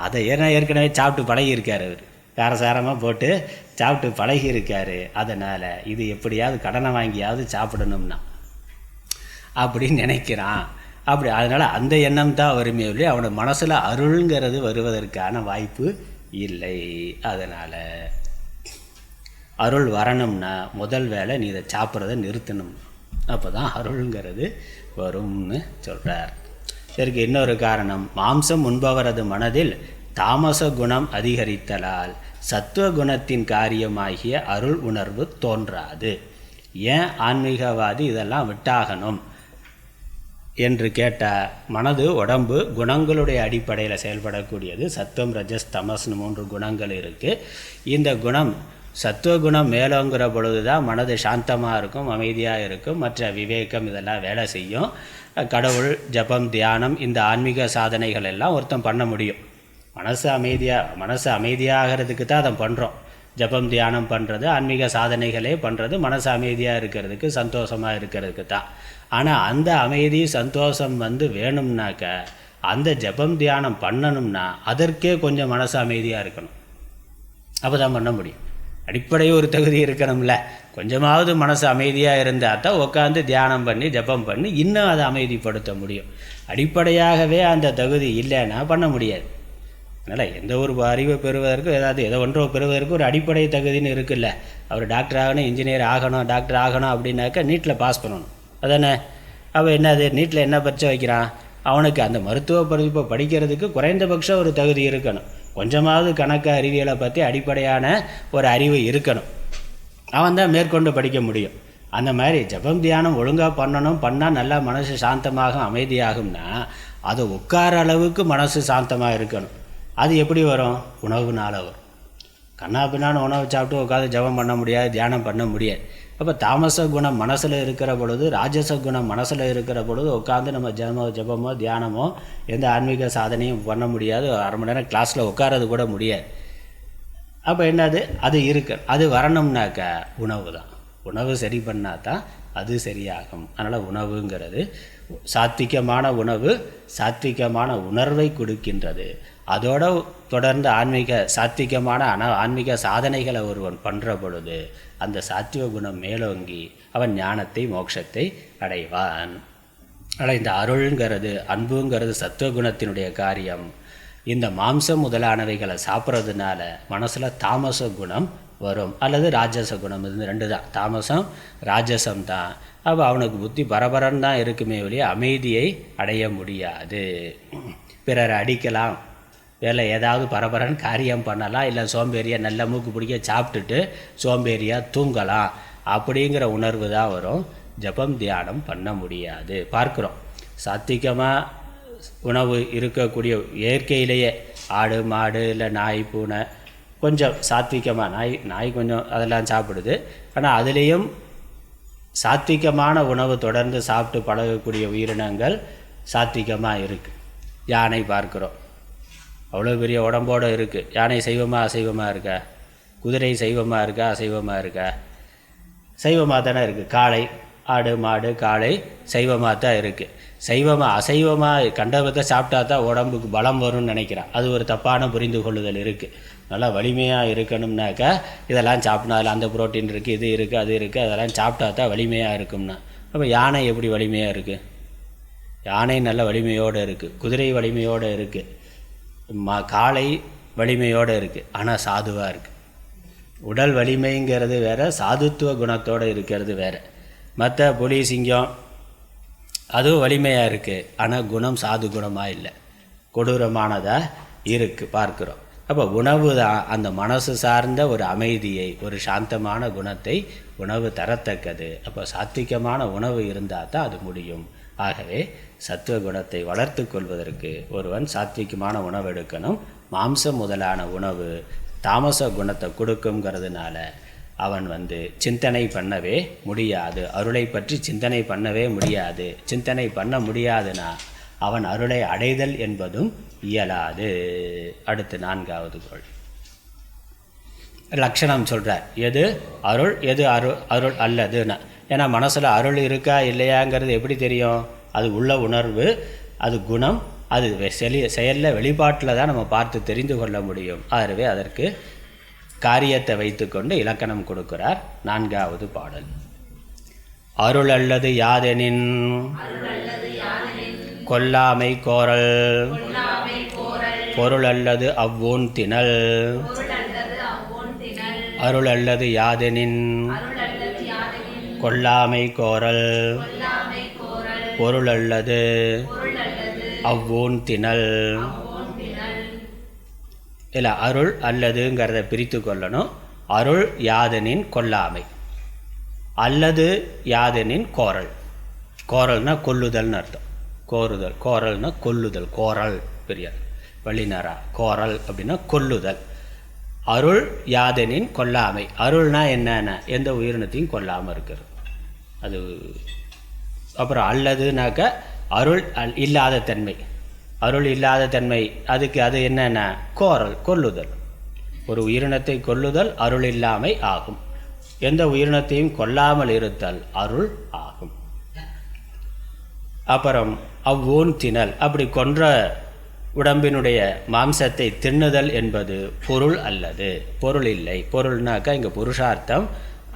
அதை ஏற்கனவே சாப்பிட்டு பழகியிருக்கார். அவர் காரசாரமாக போட்டு சாப்பிட்டு பழகியிருக்காரு. அதனால் இது எப்படியாவது கடனை வாங்கியாவது சாப்பிடணும்னா அப்படின்னு நினைக்கிறான். அப்படி அதனால் அந்த எண்ணம் தான் வருமே இல்லை, அவனோட மனசில் அருள்ங்கிறது வருவதற்கான வாய்ப்பு இல்லை. அதனால் அருள் வரணும்னா முதல் வேலை நீ இதை சாப்பிட்றத நிறுத்தணும், அப்போ தான் அருள்ங்கிறது வரும்னு சொல்கிறார். இதற்கு இன்னொரு காரணம், மாம்சம் உண்பவரது மனதில் தாமச குணம் அதிகரித்தலால் சத்துவ குணத்தின் காரியமாகிய அருள் உணர்வு தோன்றாது. ஏன் ஆன்மீகவாதி இதெல்லாம் விட்டாகணும் என்று கேட்டால், மனது உடம்பு குணங்களுடைய அடிப்படையில் செயல்படக்கூடியது. சத்துவம் ரஜஸ் தமஸ்னு 3 குணங்கள் இருக்குது. இந்த குணம் சத்துவகுணம் மேலோங்கிற பொழுது தான் மனது சாந்தமாக இருக்கும், அமைதியாக இருக்கும், மற்ற விவேகம் இதெல்லாம் வேலை செய்யும். கடவுள் ஜபம் தியானம் இந்த ஆன்மீக சாதனைகள் எல்லாம் ஒருத்தன் பண்ண முடியும். மனசு அமைதியாகிறதுக்கு தான் அதை பண்ணுறோம். ஜபம் தியானம் பண்ணுறது, ஆன்மீக சாதனைகளே பண்ணுறது மனசு அமைதியாக இருக்கிறதுக்கு, சந்தோஷமாக இருக்கிறதுக்கு தான். ஆனால் அந்த அமைதி சந்தோஷம் வேணும்னாக்க அந்த ஜபம் தியானம் பண்ணணும்னா அதற்கே கொஞ்சம் மனசு அமைதியாக இருக்கணும். அப்போ தான் பண்ண முடியும். அடிப்படை ஒரு தகுதி இருக்கணும்ல. கொஞ்சமாவது மனசு அமைதியாக இருந்தால் தான் உட்காந்து தியானம் பண்ணி ஜபம் பண்ணி இன்னும் அதை அமைதிப்படுத்த முடியும். அடிப்படையாகவே அந்த தகுதி இல்லைன்னா பண்ண முடியாது. அதனால் எந்த ஒரு அறிவை பெறுவதற்கு எதோ ஒன்றோ பெறுவதற்கு ஒரு அடிப்படை தகுதின்னு இருக்குல்ல. அவர் டாக்டர் ஆகணும், இன்ஜினியர் ஆகணும், டாக்டர் ஆகணும் அப்படின்னாக்கா நீட்டில் பாஸ் பண்ணணும். அதானே? அவன் என்னது நீட்டில் என்ன பரிச்சை வைக்கிறான்? அவனுக்கு அந்த மருத்துவ படிப்பை படிக்கிறதுக்கு குறைந்தபட்சம் ஒரு தகுதி இருக்கணும். கொஞ்சமாவது கணக்கு அறிவியலை பற்றி அடிப்படையான ஒரு அறிவு இருக்கணும். அவன் தான் மேற்கொண்டு படிக்க முடியும். அந்த மாதிரி ஜபம் தியானம் ஒழுங்காக பண்ணால் நல்லா மனசு சாந்தமாக அமைதியாகும்னா அது உட்கார அளவுக்கு மனசு சாந்தமாக இருக்கணும். அது எப்படி வரும்? உணவுனால் வரும். கண்ணா பின்னான்னு உணவு சாப்பிட்டு உட்காந்து ஜபம் பண்ண முடியாது, தியானம் பண்ண முடியாது. அப்போ தாமச குணம் மனசில் இருக்கிற பொழுது, ராஜச குணம் மனசில் இருக்கிற பொழுது உட்காந்து நம்ம ஜபமோ தியானமோ எந்த ஆன்மீக சாதனையும் பண்ண முடியாது. 1/2 மணி நேரம் கிளாஸில் உட்காரது கூட முடியாது. அப்போ என்னது அது இருக்கு. அது வரணும்னாக்க உணவு தான். உணவு சரி பண்ணால் தான் அது சரியாகும். அதனால் உணவுங்கிறது சாத்விகமான உணவு சாத்விகமான உணர்வை கொடுக்கின்றது. அதோடு தொடர்ந்து சாத்விகமான ஆன்மீக சாதனைகளை ஒருவன் பண்ணுற பொழுது அந்த சாத்விக குணம் மேலோங்கி அவன் ஞானத்தை மோட்சத்தை அடைவான். ஆனால் இந்த அருள்ங்கிறது அன்புங்கிறது சத்துவகுணத்தினுடைய காரியம். இந்த மாம்சம் முதலானவைகளை சாப்பிட்றதுனால மனசில் தாமச குணம் வரும் அல்லது ராஜச குணம். இது 2 தான், தாமசம் ராஜசம் தான். அப்போ அவனுக்கு புத்தி பரபரன்னு தான் இருக்குமே ஒழிய அமைதியை அடைய முடியாது. பிறரை அடிக்கலாம், வேலை ஏதாவது பரபரன்னு காரியம் பண்ணலாம், இல்லை சோம்பேறியாக நல்ல மூக்கு பிடிக்க சாப்பிட்டுட்டு சோம்பேறியாக தூங்கலாம். அப்படிங்கிற உணர்வு தான் வரும். ஜபம் தியானம் பண்ண முடியாது. பார்க்குறோம், சாத்விகமாக உணவு இருக்கக்கூடிய இயற்கையிலேயே ஆடு மாடு இல்லை நாய் பூனை கொஞ்சம் சாத்விகமாக, நாய் கொஞ்சம் அதெல்லாம் சாப்பிடுது. ஆனால் அதுலேயும் சாத்விகமான உணவு தொடர்ந்து சாப்பிட்டு பழகக்கூடிய உயிரினங்கள் சாத்விகமாக இருக்குது. யானை பார்க்குறோம், அவ்வளோ பெரிய உடம்போடு இருக்குது. யானை சைவமாக அசைவமாக இருக்கா? குதிரை சைவமாக இருக்கா அசைவமாக இருக்கா? சைவமாக தானே இருக்குது. காளை ஆடு மாடு காளை சைவமாக தான் இருக்குது. அசைவமாக கண்டபத்தை சாப்பிட்டா தான் உடம்புக்கு பலம் வரும்னு நினைக்கிறான். அது ஒரு தப்பான புரிந்து கொள்ளுதல் இருக்குது. நல்லா வலிமையாக இருக்கணும்னாக்கா இதெல்லாம் சாப்பிட்ணும், அதில் அந்த புரோட்டீன் இருக்குது, இது இருக்குது, அது இருக்குது, அதெல்லாம் சாப்பிட்டா தான் வலிமையாக இருக்கும்னா. அப்போ யானை எப்படி வலிமையாக இருக்குது? யானை நல்ல வலிமையோடு இருக்குது, குதிரை வலிமையோடு இருக்குது, காளை வலிமையோடு இருக்குது, ஆனால் சாதுவாக இருக்குது. உடல் வலிமைங்கிறது வேறு, சாதுத்துவ குணத்தோடு இருக்கிறது வேறு. மற்ற புலி சிங்கம் அதுவும் வலிமையாக இருக்குது, ஆனால் குணம் சாது குணமாக இல்லை, கொடூரமானதாக இருக்குது பார்க்குறோம். அப்போ உணவு தான் அந்த மனசு சார்ந்த ஒரு அமைதியை, ஒரு சாந்தமான குணத்தை உணவு தரத்தக்கது. அப்போ சாத்விகமான உணவு இருந்தால் தான் அது முடியும். ஆகவே சத்துவ குணத்தை வளர்த்து கொள்வதற்கு ஒருவன் சாத்விகமான உணவு எடுக்கணும். மாம்சம் முதலான உணவு தாமச குணத்தை கொடுக்குங்கிறதுனால அவன் சிந்தனை பண்ணவே முடியாது, அருளை பற்றி சிந்தனை பண்ணவே முடியாது. சிந்தனை பண்ண முடியாதுன்னா அவன் அருளை அடைதல் என்பதும் இயலாது. அடுத்து 4வது குறள் லட்சணம் சொல்கிறார். எது அருள், எது அருள் அல்லதுன்னா. ஏன்னா மனசில் அருள் இருக்கா இல்லையாங்கிறது எப்படி தெரியும்? அது உள்ள உணர்வு, அது குணம், அது செயலில் வெளிப்பாட்டில் தான் நம்ம பார்த்து தெரிந்து கொள்ள முடியும். ஆகவே அதற்கு காரியத்தை வைத்துக்கொண்டு இலக்கணம் கொடுக்கிறார். 4வது பாடல். அருள் அல்லது யாதெனின் கொல்லாமை கோரல், பொருள் அல்லது அவ்வூன் திணல். அருள் அல்லது யாதெனின் கொல்லாமை கோரல், பொருள் அல்லது அவ்வூன் திணல். இல்லை, அருள் அல்லதுங்கிறத பிரித்து கொள்ளணும். அருள் யாதெனின் கொல்லாமை, அல்லது யாதெனின் கோரல். கோரல்னா கொல்லுதல்னு அர்த்தம். கோரல்னா கொல்லுதல். கோரல் பெரிய வள்ளினாரா. கோரல் அப்படின்னா கொல்லுதல். அருள் யாதெனின் கொல்லாமை. அருள்னா என்னன்னா எந்த உயிரினத்தையும் கொல்லாமல் இருக்கிறது அது. அப்புறம் அல்லதுனாக்க அருள் இல்லாத தன்மை. அருள் இல்லாத தன்மை அதுக்கு அது என்னென்னா கோரல், கொல்லுதல். ஒரு உயிரினத்தை கொல்லுதல் அருள் இல்லாமை ஆகும். எந்த உயிரினத்தையும் கொல்லாமல் இருத்தல் அருள் ஆகும். அப்புறம் அவ்வூன் திணல், அப்படி கொன்ற உடம்பினுடைய மாம்சத்தை தின்னுதல் என்பது பொருள் அல்லது, பொருள் இல்லை. பொருள்னாக்கா இங்கே புருஷார்த்தம்,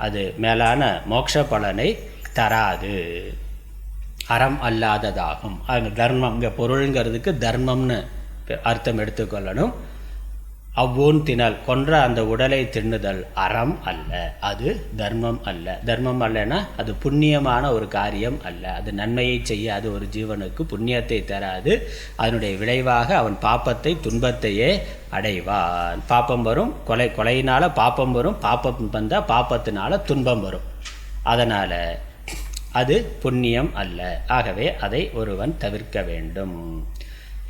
அது மேலான மோட்ச பலனை தராது, அறம் அல்லாததாகும். அது தர்மம். இங்கே பொருளுங்கிறதுக்கு தர்மம்னு அர்த்தம் எடுத்துக்கொள்ளணும். அவ்வூன் திணல், கொன்ற அந்த உடலை தின்னுதல் அறம் அல்ல, அது தர்மம் அல்ல. தர்மம் அல்லனா அது புண்ணியமான ஒரு காரியம் அல்ல, அது நன்மையை செய்யாது, ஒரு ஜீவனுக்கு புண்ணியத்தை தராது. அதனுடைய விளைவாக அவன் பாப்பத்தை துன்பத்தையே அடைவான். பாப்பம் வரும், கொலையினால் பாப்பம் வரும், பாப்பம் வந்தால் பாப்பத்தினால துன்பம் வரும். அதனால் அது புண்ணியம் அல்ல. ஆகவே அதை ஒருவன் தவிர்க்க வேண்டும்.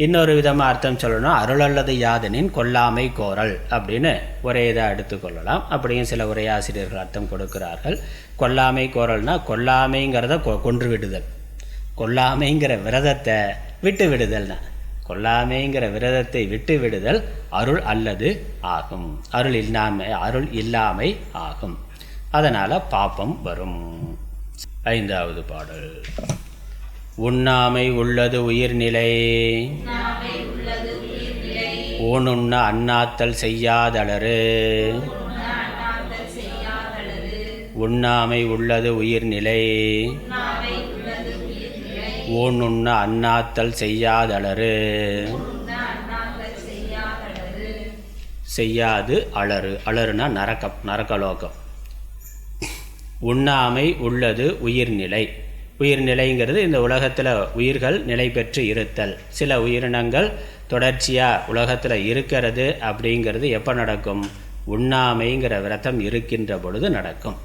இன்னொரு விதமாக அர்த்தம் சொல்லணும். அருள் அல்லது யாதெனின் கொல்லாமை கோரல் அப்படின்னு ஒரே இதாக எடுத்துக்கொள்ளலாம். அப்படியும் சில உரையாசிரியர்கள் அர்த்தம் கொடுக்கிறார்கள். கொல்லாமை கோரல்னா கொல்லாமைங்கிறத கொன்று விடுதல், கொல்லாமைங்கிற விரதத்தை விட்டு விடுதல்னா, கொல்லாமைங்கிற விரதத்தை விட்டு விடுதல் அருள் அல்லது ஆகும். அருள் இல்லாமை ஆகும். அதனால் பாப்பம் வரும். 5வது பாடல். உண்ணாமை உள்ளது உயிர்நிலை, ஊனுண்ண அண்ணாத்தல் செய்யாதளரு. உண்ணாமை உள்ளது உயிர்நிலை, ஊனுண்ண அண்ணாத்தல் செய்யாதளரு. செய்யாது அலறு. அலறுனா நரகம், நரகலோகம். உண்ணாமை உள்ளது உயிர்நிலை. உயிர்நிலைங்கிறது இந்த உலகத்தில் உயிர்கள் நிலை பெற்று இருத்தல். சில உயிரினங்கள் தொடர்ச்சியாக உலகத்தில் இருக்கிறது. அப்படிங்கிறது எப்போ நடக்கும்? உண்ணாமைங்கிற விரதம் இருக்கின்ற பொழுது நடக்கும்.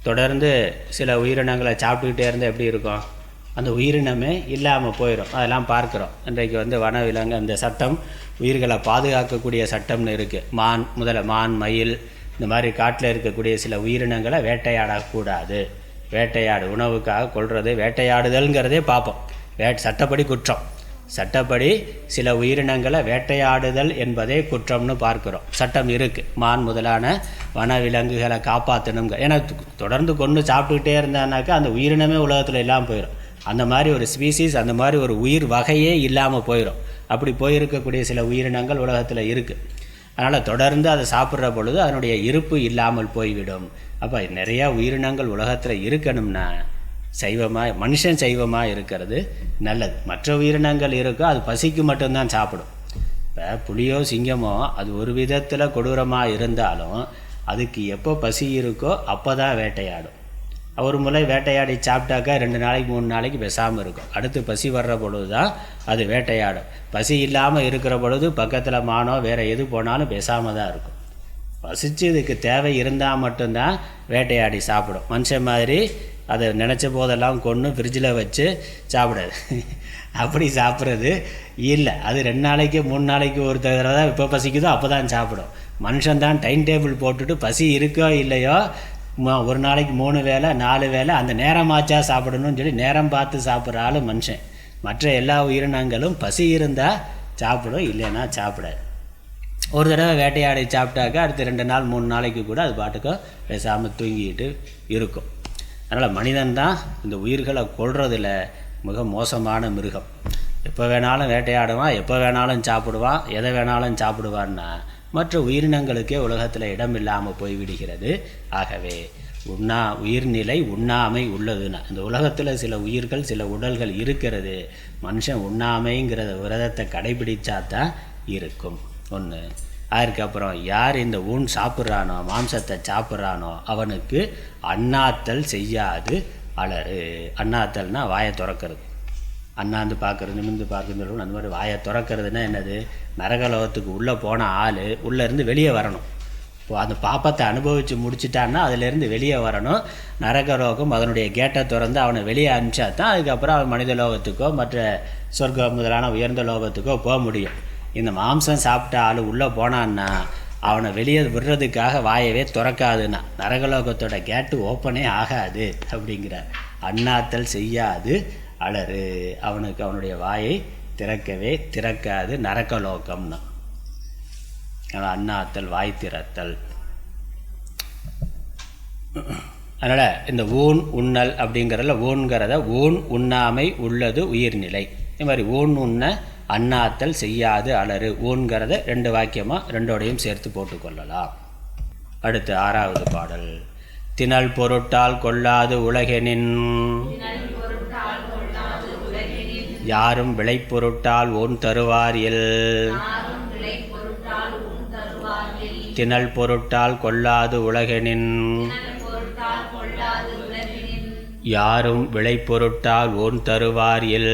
தொடர்ந்து சில உயிரினங்களை சாப்பிட்டுக்கிட்டே இருந்தால் எப்படி இருக்கும்? அந்த உயிரினமே இல்லாமல் போயிடும். அதெல்லாம் பார்க்குறோம். இன்றைக்கு வனவிலங்கு அந்த சட்டம், உயிர்களை பாதுகாக்கக்கூடிய சட்டம்னு இருக்குது. மான், மயில், இந்த மாதிரி காட்டில் இருக்கக்கூடிய சில உயிரினங்களை வேட்டையாடக்கூடாது. வேட்டையாடு உணவுக்காக கொள்வது வேட்டையாடுதல்ங்கிறதே பார்ப்போம். சட்டப்படி குற்றம். சட்டப்படி சில உயிரினங்களை வேட்டையாடுதல் என்பதே குற்றம்னு பார்க்குறோம். சட்டம் இருக்குது, மான் முதலான வனவிலங்குகளை காப்பாற்றணுங்க. ஏன்னா தொடர்ந்து கொண்டு சாப்பிட்டுக்கிட்டே இருந்தானாக்கா அந்த உயிரினமே உலகத்தில் இல்லாமல் போயிடும். அந்த மாதிரி ஒரு ஸ்பீசிஸ், அந்த மாதிரி ஒரு உயிர் வகையே இல்லாமல் போயிடும். அப்படி போயிருக்கக்கூடிய சில உயிரினங்கள் உலகத்தில் இருக்குது. அதனால் தொடர்ந்து அதை சாப்பிட்ற பொழுது அதனுடைய இருப்பு இல்லாமல் போய்விடும். அப்போ நிறையா உயிரினங்கள் உலகத்தில் இருக்கணும்னா மனுஷன் சைவமாக இருக்கிறது நல்லது. மற்ற உயிரினங்கள் இருக்கோ அது பசிக்கு மட்டும்தான் சாப்பிடும். இப்போ புலியோ சிங்கமோ அது ஒரு விதத்தில் கொடூரமாக இருந்தாலும் அதுக்கு எப்போ பசி இருக்கோ அப்போ தான் வேட்டையாடும். ஒரு முறை வேட்டையாடி சாப்பிட்டாக்கா 2 நாளைக்கு 3 நாளைக்கு பேசாமல் இருக்கும். அடுத்து பசி வர்ற பொழுது தான் அது வேட்டையாடும். பசி இல்லாமல் இருக்கிற பொழுது பக்கத்தில் மானோ வேறு எது போனாலும் பேசாமல் தான் இருக்கும். பசிச்சு இதுக்கு தேவை இருந்தால் மட்டும்தான் வேட்டையாடி சாப்பிடும். மனுஷன் மாதிரி அதை நினச்ச போதெல்லாம் கொன்று ஃப்ரிட்ஜில் வச்சு சாப்பிடாது. அப்படி சாப்பிட்றது இல்லை. அது 2 நாளைக்கு 3 நாளைக்கு ஒரு தடவை தான் எப்போ பசிக்குதோ அப்போ தான் சாப்பிடும். மனுஷன் தான் டைம் டேபிள் போட்டுட்டு பசி இருக்கோ இல்லையோ ஒரு நாளைக்கு 3 வேளை 4 வேளை அந்த நேரமாச்சா சாப்பிடணும்னு சொல்லி நேரம் பார்த்து சாப்பிட்ற ஆள் மனுஷன். மற்ற எல்லா உயிரினங்களும் பசி இருந்தால் சாப்பிடும், இல்லைன்னா சாப்பிடாது. ஒரு தடவை வேட்டையாடி சாப்பிட்டாக்கா அடுத்து 2 நாள் 3 நாளைக்கு கூட அது பாட்டுக்கும் பேசாமல் தூங்கிட்டு இருக்கும். அதனால் மனிதன்தான் இந்த உயிர்களை கொல்றதில் மிக மோசமான மிருகம். எப்போ வேணாலும் வேட்டையாடுவான், எப்போ வேணாலும் சாப்பிடுவான், எதை வேணாலும் சாப்பிடுவான்னா மற்ற உயிரினங்களுக்கே உலகத்தில் இடம் இல்லாமல் போய்விடுகிறது. ஆகவே உயிர்நிலை உண்ணாமை உள்ளதுன்னா இந்த உலகத்தில் சில உயிர்கள் சில உடல்கள் இருக்கிறது. மனுஷன் உண்ணாமைங்கிறத விரதத்தை கடைபிடிச்சா தான் இருக்கும். ஒன்று. அதுக்கப்புறம் யார் இந்த ஊன் சாப்பிட்றானோ, மாம்சத்தை சாப்பிட்றானோ அவனுக்கு அண்ணாத்தல் செய்யாது அலறு. அண்ணாத்தல்னால் வாயை திறக்கிறது. அண்ணாந்து பார்க்குறது, நிமிர்ந்து பார்க்குறது, அந்த மாதிரி வாயை திறக்கிறதுனா என்னது? நரகலோகத்துக்கு உள்ளே போன ஆள் உள்ளேருந்து வெளியே வரணும். இப்போ அந்த பாப்பத்தை அனுபவித்து முடிச்சிட்டான்னா அதிலேருந்து வெளியே வரணும். நரகலோகம் அதனுடைய கேட்டை திறந்து அவனை வெளியே அனுப்பிச்சா தான் அதுக்கப்புறம் அவன் மனித லோகத்துக்கோ மற்ற சொர்க்கம் முதலான உயர்ந்த லோகத்துக்கோ போக முடியும். இந்த மாம்சம் சாப்பிட்ட ஆள் உள்ளே போனான்னா அவனை வெளியே விடுறதுக்காக வாயவே திறக்காதுன்னா நரகலோகத்தோட கேட்டு ஓப்பனே ஆகாது அப்படிங்கிறார். அண்ணாத்தல் செய்யாது அலறு. அவனுக்கு அவனுடைய வாயை திறக்கவே திறக்காது நரகலோகம்னா. அண்ணாத்தல் வாய் திறத்தல். அதனால் இந்த ஊன் உண்ணல் அப்படிங்கிறதுல ஊன்கிறத ஊன் உண்ணாமை உள்ளது உயிர்நிலை. இது மாதிரி ஊன் உண்ண அண்ணாத்தல் செய்யாது அலறு. ஊன்கிறத 2 வாக்கியமாக 2ஓடையும் சேர்த்து போட்டுக்கொள்ளலாம். அடுத்து 6வது பாடல். திணல் பொருட்டால் கொள்ளாது உலகெனின் யாரும் விளை பொருட்டால் ஓன் தருவார் இல். திணல் பொருட்டால் கொள்ளாது உலகெனின் யாரும் விளை பொருட்டால் ஓன் தருவார் இல்.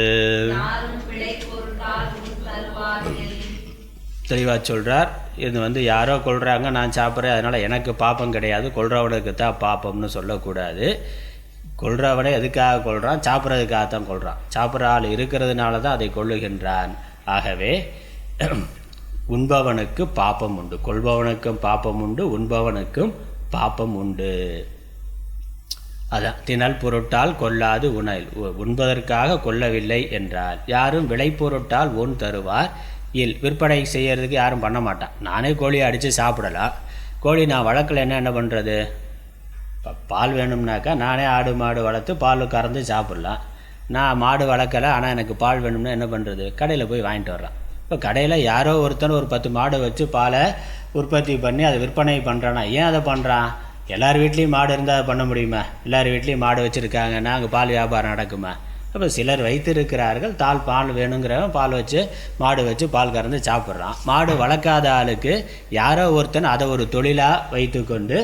தெளிவாக சொல்கிறார். இது யாரோ கொள்கிறாங்க, நான் சாப்பிட்றேன், அதனால் எனக்கு பாப்பம் கிடையாது, கொள்றவனுக்கு தான் பாப்பம்னு சொல்லக்கூடாது. கொள்றவனை எதுக்காக கொள்கிறான்? சாப்பிட்றதுக்காகத்தான் கொள்கிறான். சாப்பிட்ற ஆள் இருக்கிறதுனால தான் அதை கொள்ளுகின்றான். ஆகவே உண்பவனுக்கு பாப்பம் உண்டு, கொள்பவனுக்கும் பாப்பம் உண்டு, உண்பவனுக்கும் பாப்பம் உண்டு. அதான் திணல் பொருட்டால் கொள்ளாது உணல். உண்பதற்காக கொள்ளவில்லை என்றால் யாரும் விளை பொருட்டால் ஒன் தருவார் இல். விற்பனை செய்கிறதுக்கு யாரும் பண்ண மாட்டான். நானே கோழியை அடித்து சாப்பிடலாம். கோழி நான் வளர்க்கல என்ன பண்ணுறது? இப்போ பால் வேணும்னாக்கா நானே ஆடு மாடு வளர்த்து பால் கறந்து சாப்பிட்லாம். நான் மாடு வளர்க்கலை, ஆனால் எனக்கு பால் வேணும்னா என்ன பண்ணுறது? கடையில் போய் வாங்கிட்டு வர்றான். இப்போ கடையில் யாரோ ஒருத்தன் ஒரு 10 மாடு வச்சு பாலை உற்பத்தி பண்ணி அதை விற்பனை பண்ணுறானா? ஏன் அதை பண்ணுறான்? எல்லார் வீட்லேயும் மாடு இருந்தால் அதை பண்ண முடியுமா? எல்லார் வீட்லேயும் மாடு வச்சுருக்காங்கன்னா அங்கே பால் வியாபாரம் நடக்குமா? அப்போ சிலர் வைத்திருக்கிறார்கள், பால் வேணுங்கிறவன் பால் வச்சு மாடு வச்சு பால் கறந்து சாப்பிட்றான். மாடு வளர்க்காத ஆளுக்கு யாரோ ஒருத்தன் அதை ஒரு தொழிலாக வைத்து கொண்டு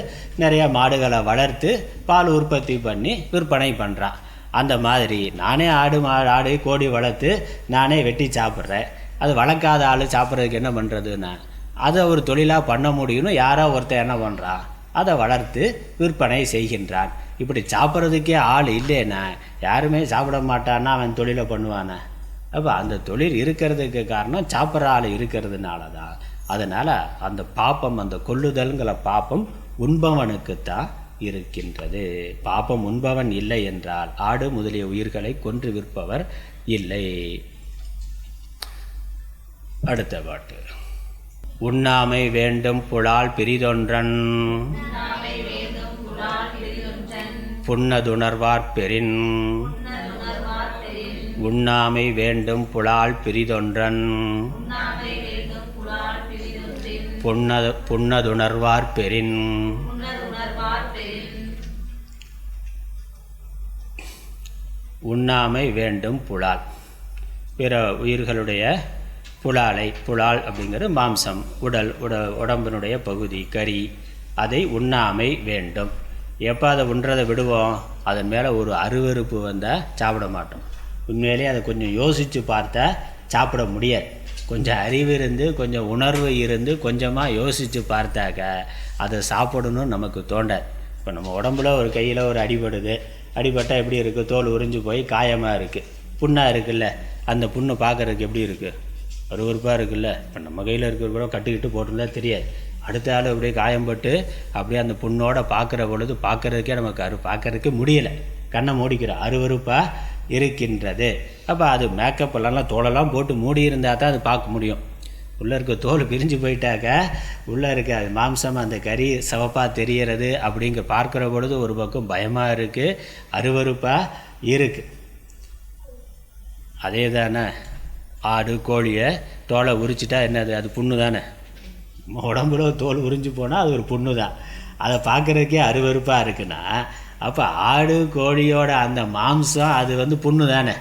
நிறைய மாடுகளை வளர்த்து பால் உற்பத்தி பண்ணி விற்பனை பண்ணுறான். அந்த மாதிரி நானே ஆடு கோழி வளர்த்து நானே வெட்டி சாப்பிட்றேன். அது வளர்க்காத ஆள் சாப்பிட்றதுக்கு என்ன பண்ணுறதுன்னா அதை ஒரு தொழிலாக பண்ண முடியும்னு யாரோ ஒருத்தன் என்ன பண்ணுறான்? அதை வளர்த்து விற்பனை செய்கின்றான். இப்படி சாப்பிட்றதுக்கே ஆள் இல்லைன்னா யாருமே சாப்பிட மாட்டான்னா அவன் தொழிலை பண்ணுவானே? அப்போ அந்த தொழில் இருக்கிறதுக்கு காரணம் சாப்பிட்ற ஆள் இருக்கிறதுனால தான். அதனால் அந்த பாப்பம், அந்த கொல்லுதல்ங்கிற பாப்பம் உண்பவனுக்குத்தான் இருக்கின்றது. பாப்பம் உண்பவன் இல்லை என்றால் ஆடு முதலிய உயிர்களை கொன்று விற்பவர் இல்லை. அடுத்த பாட்டு. உண்ணாமை வேண்டும் புலால் பிரிதொன்றன் புன்னதுணர்வார் பெறின். உண்ணாமை வேண்டும் புலால் பிரிதொன்றன் புன்னதுணர்வார் பெறின். உண்ணாமை வேண்டும் புலால், பிற உயிர்களுடைய புலால் அப்படிங்கிறது மாம்சம், உடம்பினுடைய பகுதி, கறி, அதை உண்ணாமை வேண்டும். எப்போ அதை உண்றதை விடுவோம், அதன் மேலே ஒரு அருவருப்பு வந்தால் சாப்பிட மாட்டோம். உண்மையிலே அதை கொஞ்சம் யோசித்து பார்த்தா சாப்பிட முடியாது. கொஞ்சம் அறிவு இருந்து, கொஞ்சம் உணர்வு இருந்து, கொஞ்சமாக யோசித்து பார்த்தாக்க அதை சாப்பிடணும்னு நமக்கு தோண்டாது. இப்போ நம்ம உடம்புல ஒரு கையில் ஒரு அடிபட்டால் எப்படி இருக்குது, தோல் உறிஞ்சு போய் காயமாக இருக்குது, புண்ணாக இருக்குல்ல, அந்த புண்ணு பார்க்குறதுக்கு எப்படி இருக்குது, அருவருப்பாக இருக்குல்ல. இப்போ நம்ம கையில் இருக்கிற கூட கட்டுக்கிட்டு போட்டிருந்தா தெரியாது. அடுத்த ஆள் அப்படியே காயம்பட்டு அப்படியே அந்த புண்ணோட பார்க்குற பொழுது பார்க்குறதுக்கே நமக்கு பார்க்குறதுக்கே முடியலை, கண்ணை மூடிக்கிறோம், அருவருப்பாக இருக்கின்றது. அப்போ அது மேக்கப் எல்லாம் தோலெல்லாம் போட்டு மூடி இருந்தால் தான் அது பார்க்க முடியும். உள்ளே இருக்க தோல் பிரிஞ்சு போயிட்டாக்க உள்ளே இருக்க அது மாம்சம், அந்த கறி சிவப்பாக தெரிகிறது அப்படிங்கிற பார்க்குற பொழுது ஒரு பக்கம் பயமாக இருக்குது, அருவருப்பாக இருக்குது. அதே தானே ஆடு கோழியை தோலை உரிச்சிட்டா என்னது, அது புண்ணு தானே. உடம்புல தோல் உறிஞ்சு போனால் அது ஒரு புண்ணு தான். அதை பார்க்குறதுக்கே அருவருப்பாக இருக்குன்னா, அப்போ ஆடு கோழியோட அந்த மாம்சம் அது புண்ணு தானே,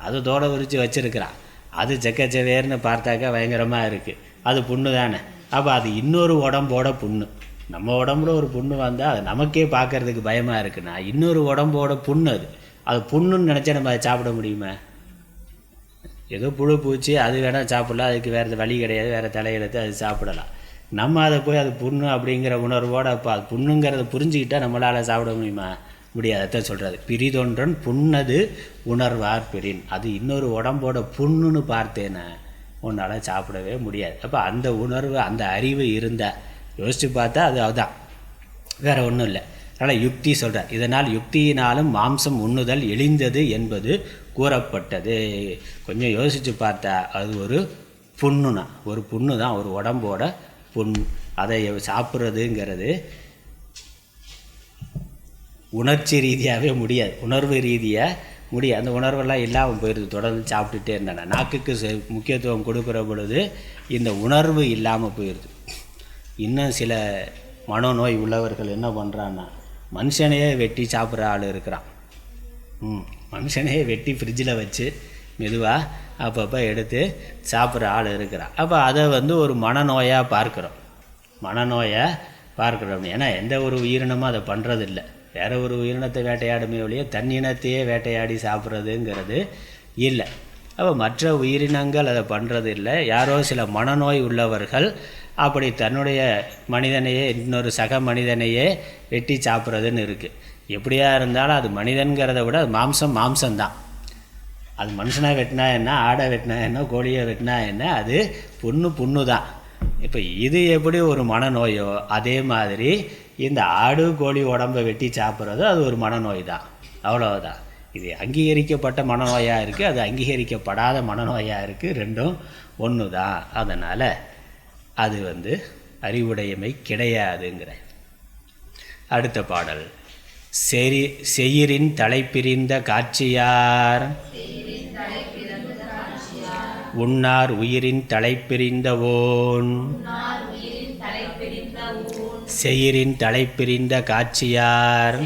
அது தோலை உரித்து வச்சுருக்கிறான், அது செக்கச்சவேர்னு பார்த்தாக்கா பயங்கரமாக இருக்குது, அது புண்ணு தானே. அப்போ அது இன்னொரு உடம்போட புண்ணு. நம்ம உடம்புல ஒரு புண்ணு வந்தால் அது நமக்கே பார்க்குறதுக்கு பயமாக இருக்குன்னா, இன்னொரு உடம்போட புண்ணு அது புண்ணுன்னு நினச்சா நம்ம அதை சாப்பிட முடியுமா? ஏதோ புழு பூச்சி அது வேணால் சாப்பிடலாம், அதுக்கு வேறு வழி கிடையாது, வேறு தலையெழுத்து அது சாப்பிடலாம். நம்ம அதை போய் அது புண்ணு அப்படிங்கிற உணர்வோடு அப்போ அது புண்ணுங்கிறத புரிஞ்சுக்கிட்டால் நம்மளால் சாப்பிட முடியுமா? முடியாததான் சொல்கிறது. பிரிதொன்றன் புண்ணது உணர்வார் பெறின். அது இன்னொரு உடம்போட புண்ணுன்னு பார்த்தேன்னா உன்னால் சாப்பிடவே முடியாது. அப்போ அந்த உணர்வு, அந்த அறிவு இருந்தால் யோசித்து பார்த்தா அதுதான், வேறு ஒன்றும் இல்லை. அதனால் யுக்தி சொல்கிறார். இதனால் யுக்தியினாலும் மாம்சம் உண்ணுதல் எளிந்தது என்பது கூறப்பட்டது. கொஞ்சம் யோசித்து பார்த்தா அது ஒரு புண்ணுனா, ஒரு புண்ணு தான், ஒரு உடம்போட புண். அதை சாப்பிட்றதுங்கிறது உணர்ச்சி ரீதியாகவே முடியாது, உணர்வு ரீதியாக முடியாது. அந்த உணர்வெல்லாம் இல்லாமல் போயிடுது, தொடர்ந்து சாப்பிட்டுட்டே இருந்தாங்க. நாக்குக்கு முக்கியத்துவம் கொடுக்குற பொழுது இந்த உணர்வு இல்லாமல் போயிடுது. இன்னும் சில மனநோய் உள்ளவர்கள் என்ன பண்ணுறான்னா, மனுஷனையே வெட்டி சாப்பிட்ற ஆள் இருக்கிறான். மனுஷனையே வெட்டி ஃப்ரிட்ஜில் வச்சு மெதுவாக அப்பப்போ எடுத்து சாப்பிட்ற ஆள் இருக்கிறான். அப்போ அதை ஒரு மனநோயாக பார்க்குறோம், ஏன்னா எந்த ஒரு உயிரினமும் அதை பண்ணுறதில்லை. வேறு ஒரு உயிரினத்தை வேட்டையாடுமே ஒழிய தன்னினத்தையே வேட்டையாடி சாப்பிட்றதுங்கிறது இல்லை. அப்போ மற்ற உயிரினங்கள் அதை பண்ணுறது இல்லை. யாரோ சில மனநோய் உள்ளவர்கள் அப்படி தன்னுடைய மனிதனையே இன்னொரு சக மனிதனையே வெட்டி சாப்பிட்றதுன்னு இருக்குது. எப்படியா இருந்தாலும் அது மனிதன்கிறத விட அது மாம்சம்தான். அது மனுஷனாக வெட்டினா என்ன, ஆடை வெட்டினா என்ன, கோழியை வெட்டினா என்ன, அது புண்ணு தான். இப்போ இது எப்படி ஒரு மனநோயோ அதே மாதிரி இந்த ஆடு கோழி உடம்பை வெட்டி சாப்பிட்றதோ அது ஒரு மனநோய் தான், அவ்வளோதான். இது அங்கீகரிக்கப்பட்ட மனநோயாக இருக்குது, அது அங்கீகரிக்கப்படாத மனநோயாக இருக்குது, ரெண்டும் ஒன்று தான். அதனால் அது அறிவுடையமை கிடையாதுங்கிற. அடுத்த பாடல். செயிரின் தலைப்பிரிந்த காட்சியார் உண்ணார் உயிரின் தலைப்பிரிந்த ஓன். செயிரின் தலைப்பிரிந்த காட்சியார்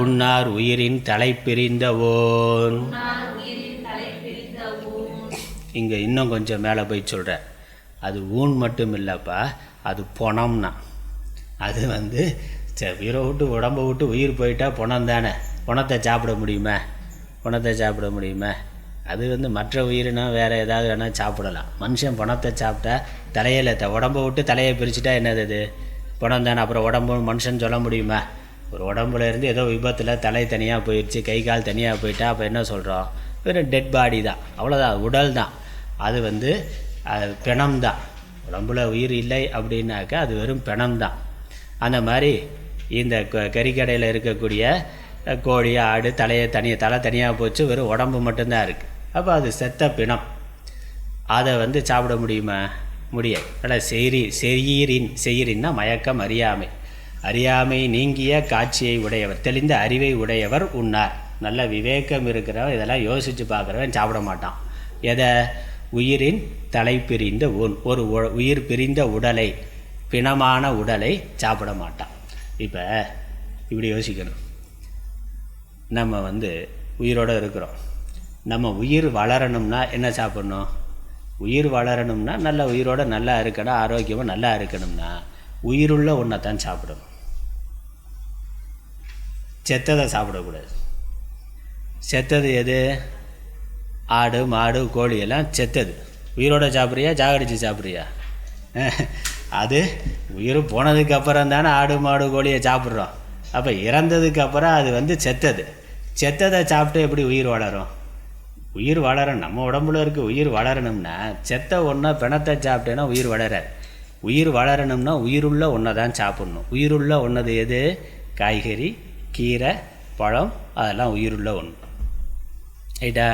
உண்ணார் உயிரின் தலைப்பிரிந்த ஓன். இங்கே இன்னும் கொஞ்சம் மேலே போய் சொல்கிறேன். அது ஊன் மட்டும் இல்லைப்பா, அது பொணம்னா. அது உயிரை விட்டு உடம்பை விட்டு உயிர் போயிட்டா பொணம் தானே. பொணத்தை சாப்பிட முடியுமா? அது மற்ற உயிரினம் வேறு ஏதாவது வேணால் சாப்பிடலாம். மனுஷன் பணத்தை சாப்பிட்டா தலையில் உடம்பை விட்டு தலையை பிரிச்சுட்டா என்னது, அது பணம் தானே. அப்புறம் உடம்பு மனுஷன் சொல்ல முடியுமா? ஒரு உடம்புல இருந்து ஏதோ விபத்தில் தலை தனியாக போயிடுச்சு, கை கால் தனியாக போயிட்டா அப்போ என்ன சொல்கிறோம்? வெறும் டெட் பாடி தான், அவ்வளோதான், உடல் தான். அது பிணம்தான். உடம்புல உயிர் இல்லை அப்படின்னாக்கா அது வெறும் பிணம்தான். அந்த மாதிரி இந்த கறிக்கடையில் இருக்கக்கூடிய கோழி ஆடு தலை தனியாக போச்சு, வெறும் உடம்பு மட்டும்தான் இருக்குது. அப்போ அது செத்த பிணம். அதை வந்து சாப்பிட முடியுமா? முடியாது. அதனால் செய்யிரின்னா மயக்கம் அறியாமை நீங்கிய காட்சியை உடையவர், தெளிந்த அறிவை உடையவர் உண்ணார். நல்ல விவேகம் இருக்கிறவன் இதெல்லாம் யோசித்து பார்க்குறவன் சாப்பிட மாட்டான். எதை? உயிரின் தலை பிரிந்த ஒரு உயிர் பிரிந்த உடலை, பிணமான உடலை சாப்பிட மாட்டான். இப்போ இப்படி யோசிக்கணும். நம்ம வந்து உயிரோடு இருக்கிறோம். நம்ம உயிர் வளரணும்னா என்ன சாப்பிட்ணும்? உயிர் வளரணும்னா நல்ல உயிரோடு நல்லா இருக்கணும், ஆரோக்கியமாக நல்லா இருக்கணும்னா உயிருள்ள ஒன்றை தான் சாப்பிடணும். செத்ததை சாப்பிடக்கூடாது. செத்தது எது? ஆடு மாடு கோழி எல்லாம் செத்தது. உயிரோட சாப்பிட்றியா சாகடிச்சு சாப்பிட்றியா? அது உயிர் போனதுக்கப்புறம் தானே ஆடு மாடு கோழியை சாப்பிட்றோம். அப்போ இறந்ததுக்கப்புறம் அது வந்து செத்ததை சாப்பிட்டு எப்படி உயிர் வளரும்? உயிர் வளரணும். நம்ம உடம்புல இருக்க உயிர் வளரணும்னா செத்த ஒன்றை பிணத்தை சாப்பிட்டேன்னா உயிர் வளராது. உயிர் வளரணும்னா உயிருள்ள ஒன்றை தான் சாப்பிட்ணும். உயிருள்ள ஒன்றது எது? காய்கறி, கீரை, பழம், அதெல்லாம் உயிருள்ள ஒன்று. ரைட்டா?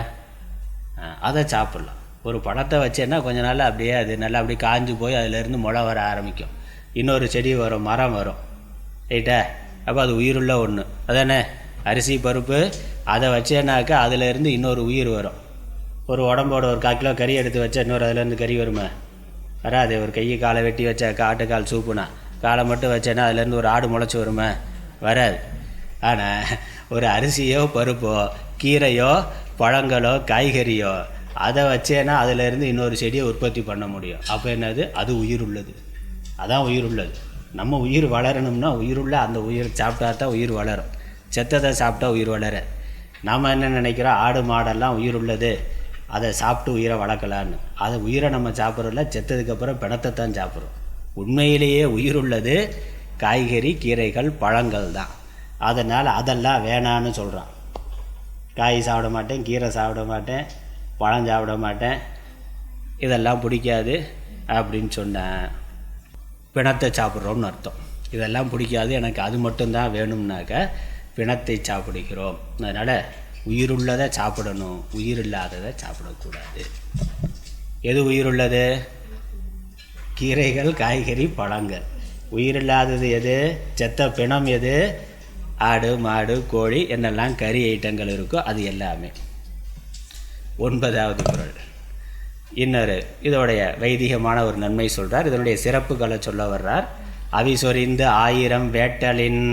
அதை சாப்பிட்லாம். ஒரு பழத்தை வச்சேன்னா கொஞ்ச நாள் அப்படியே அது நல்லா அப்படியே காஞ்சு போய் அதிலேருந்து முளை வர ஆரம்பிக்கும், இன்னொரு செடி வரும், மரம் வரும். ரைட்டா? அப்போ அது உயிருள்ள ஒன்று அதானே. அரிசி பருப்பு அதை வச்சேன்னாக்கா அதிலேருந்து இன்னொரு உயிர் வரும். ஒரு உடம்போட ஒரு 1/4 கிலோ கறி எடுத்து வச்சா இன்னொரு அதிலேருந்து கறி வருமா? வராது. ஒரு கையை காலை வெட்டி வச்சா ஆட்டுக்கால் சூப்புனா காலை மட்டும் வச்சேன்னா அதுலேருந்து ஒரு ஆடு முளைச்சி வருமா? வராது. ஆனால் ஒரு அரிசியோ பருப்போ கீரையோ பழங்களோ காய்கறியோ அதை வச்சேன்னா அதிலேருந்து இன்னொரு செடியை உற்பத்தி பண்ண முடியும். அப்போ என்னது? அது உயிர் உள்ளது. அதான் உயிர் உள்ளது. நம்ம உயிர் வளரணும்னா உயிருள்ள அந்த உயிர் சாப்பிட்டா தான் உயிர் வளரும். செத்ததை சாப்பிட்டா உயிர் வளர. நாம் என்ன நினைக்கிறோம்? ஆடு மாடெல்லாம் உயிர் உள்ளது, அதை சாப்பிட்டு உயிரை வளர்க்கலான்னு. அதை உயிரை நம்ம சாப்பிட்றோம்ல, செத்ததுக்கப்புறம் பிணத்தை தான் சாப்பிட்றோம். உண்மையிலேயே உயிர் உள்ளது காய்கறி, கீரைகள், பழங்கள் தான். அதனால் அதெல்லாம் வேணான்னு சொல்கிறான். காய் சாப்பிட மாட்டேன், கீரை சாப்பிட மாட்டேன், பழம் சாப்பிட மாட்டேன், இதெல்லாம் பிடிக்காது அப்படின்னு சொன்னேன். பிணத்தை சாப்பிட்றோம்னு அர்த்தம். இதெல்லாம் பிடிக்காது, எனக்கு அது மட்டும்தான் வேணும்னாக்க பிணத்தை சாப்பிடுகிறோம். அதனால் உயிருள்ளதை சாப்பிடணும், உயிர் இல்லாததை சாப்பிடக்கூடாது. எது உயிருள்ளது? கீரைகள், காய்கறி, பழங்கள். உயிரில்லாதது எது? செத்த பிணம் எது? ஆடு மாடு கோழி என்னெல்லாம் கறி ஐட்டங்கள் இருக்கோ அது எல்லாமே. 9வது குறள். இன்னொரு இதோடைய வைதிகமான ஒரு நன்மை சொல்கிறார். இதனுடைய சிறப்புகளை சொல்ல வர்றார். அவிசொரிந்து 1000 வேட்டலின்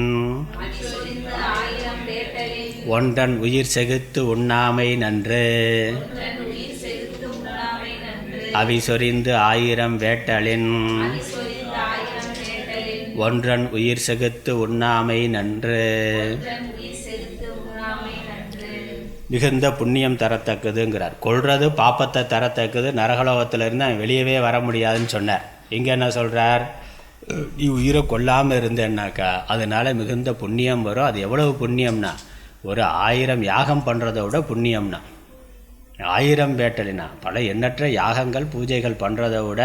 ஒன்றன் உயிர் செகுத்து உண்ணாமை நன்று. அவிசொரிந்து 1000 வேட்டலின் ஒன்றன் உயிர் செகுத்து உண்ணாமை நன்று. மிகுந்த புண்ணியம் தரத்தக்குதுங்கிறார். கொள்வது பாப்பத்தை தரத்தக்குது, நரகலோகத்திலிருந்து அவன் வெளியவே வர முடியாதுன்னு சொன்னார். இங்கே என்ன சொல்கிறார்? நீ உயிரை கொல்லாமல் இருந்தேன்னாக்கா அதனால் மிகுந்த புண்ணியம் வரும். அது எவ்வளவு புண்ணியம்னா ஒரு 1000 யாகம் பண்ணுறதை விட புண்ணியம்னா 1000 வேட்டலினா பல எண்ணற்ற யாகங்கள் பூஜைகள் பண்ணுறதை விட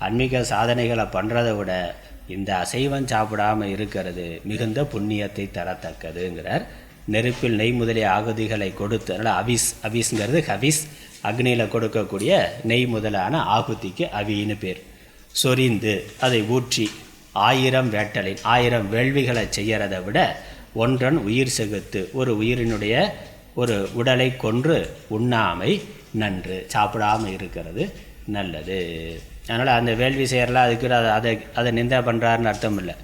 ஆன்மீக சாதனைகளை பண்ணுறதை விட இந்த அசைவம் சாப்பிடாமல் இருக்கிறது மிகுந்த புண்ணியத்தை தரத்தக்கதுங்கிறார். நெருப்பில் நெய் முதலிய ஆகுதிகளை கொடுத்து, அதனால் அவிஸ்ங்கிறது ஹவிஸ், அக்னியில் கொடுக்கக்கூடிய நெய் முதலான ஆகுதிக்கு அவின்னு பேர். சொரிந்து அதை ஊற்றி 1000 வேட்டலின் 1000 வேள்விகளை செய்கிறத விட ஒன்றன் உயிர் செகுத்து ஒரு உயிரினுடைய ஒரு உடலை கொன்று உண்ணாமை நன்று, சாப்பிடாமல் இருக்கிறது நல்லது. அதனால் அந்த வேள்வி செய்யறலாம் அதுக்கு அதை நிந்தா பண்ணுறாருன்னு அர்த்தம் இல்லை.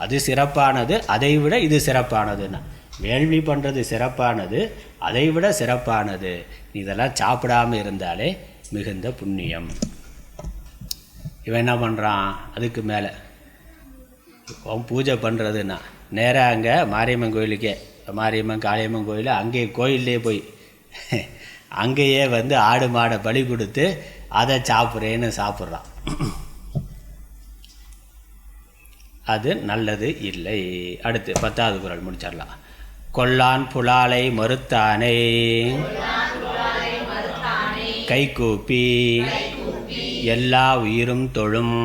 அது சிறப்பானது, அதை விட இது சிறப்பானதுன்னா. வேள்வி பண்ணுறது சிறப்பானது, அதை விட சிறப்பானது. இதெல்லாம் சாப்பிடாமல் இருந்தாலே மிகுந்த புண்ணியம். இவன் என்ன பண்ணுறான்? அதுக்கு மேலே அவன் பூஜை பண்ணுறதுன்னா நேராக அங்கே மாரியம்மன் கோயிலுக்கே, மாரியம்மன் காளியம்மன் கோயில், அங்கே கோயிலே போய் அங்கேயே வந்து ஆடு மாடை பலி கொடுத்து அதை சாப்பிட்றேன்னு சாப்பிட்றான். அது நல்லது இல்லை. அடுத்து 10வது குறள் முடிச்சிடலாம். கொல்லான் புலாலை மறுத்தானை கைகூப்பி எல்லா உயிரும் தொழும்.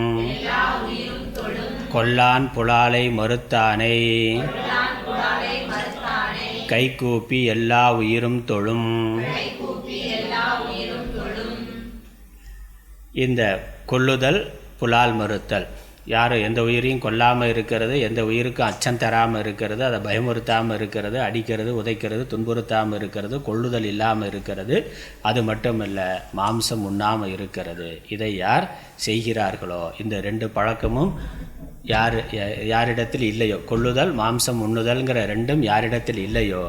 கொல்லான் புலாலை மறுத்தானை கைகூப்பி எல்லா உயிரும் தொழும். இந்த கொல்லுதல் புலால் மறுத்தல், யாரும் எந்த உயிரையும் கொல்லாமல் இருக்கிறது, எந்த உயிருக்கும் அச்சம் தராமல் இருக்கிறது, அதை பயமுறுத்தாமல் இருக்கிறது, அடிக்கிறது உதைக்கிறது துன்புறுத்தாமல் இருக்கிறது, கொல்லுதல் இல்லாமல் இருக்கிறது, அது மட்டுமல்ல மாம்சம் உண்ணாமல் இருக்கிறது. இதை யார் செய்கிறார்களோ, இந்த 2 பழக்கமும் யாரிடத்தில் இல்லையோ, கொல்லுதல் மாம்சம் உண்ணுதல்ங்கிற 2ம் யாரிடத்தில் இல்லையோ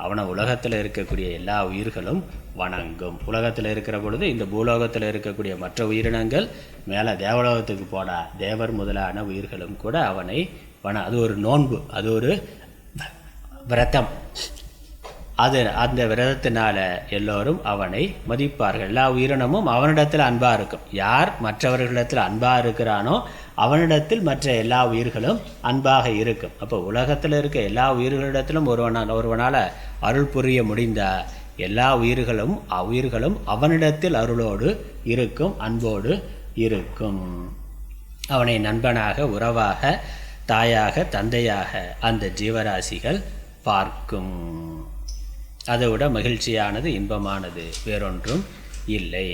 அவனை உலகத்தில் இருக்கக்கூடிய எல்லா உயிர்களும் வணங்கும். உலகத்தில் இருக்கிற பொழுது இந்த பூலோகத்தில் இருக்கக்கூடிய மற்ற உயிரினங்கள் மேலே தேவலோகத்துக்கு போனா தேவர் முதலான உயிர்களும் கூட அவனை அது ஒரு நோன்பு, அது ஒரு விரதம். அந்த விரதத்தினால எல்லோரும் அவனை மதிப்பார்கள். எல்லா உயிரினமும் அவனிடத்தில் அன்பாக இருக்கும். யார் மற்றவர்களிடத்தில் அன்பாக இருக்கிறானோ அவனிடத்தில் மற்ற எல்லா உயிர்களும் அன்பாக இருக்கும். அப்போ உலகத்தில் இருக்க எல்லா உயிர்களிடத்திலும் ஒருவனால் அருள் புரிய முடிந்த எல்லா உயிர்களும் அவனிடத்தில் அருளோடு இருக்கும், அன்போடு இருக்கும். அவனை நண்பனாக, உறவாக, தாயாக, தந்தையாக அந்த ஜீவராசிகள் பார்க்கும். அதை விட மகிழ்ச்சியானது, இன்பமானது வேறொன்றும் இல்லை.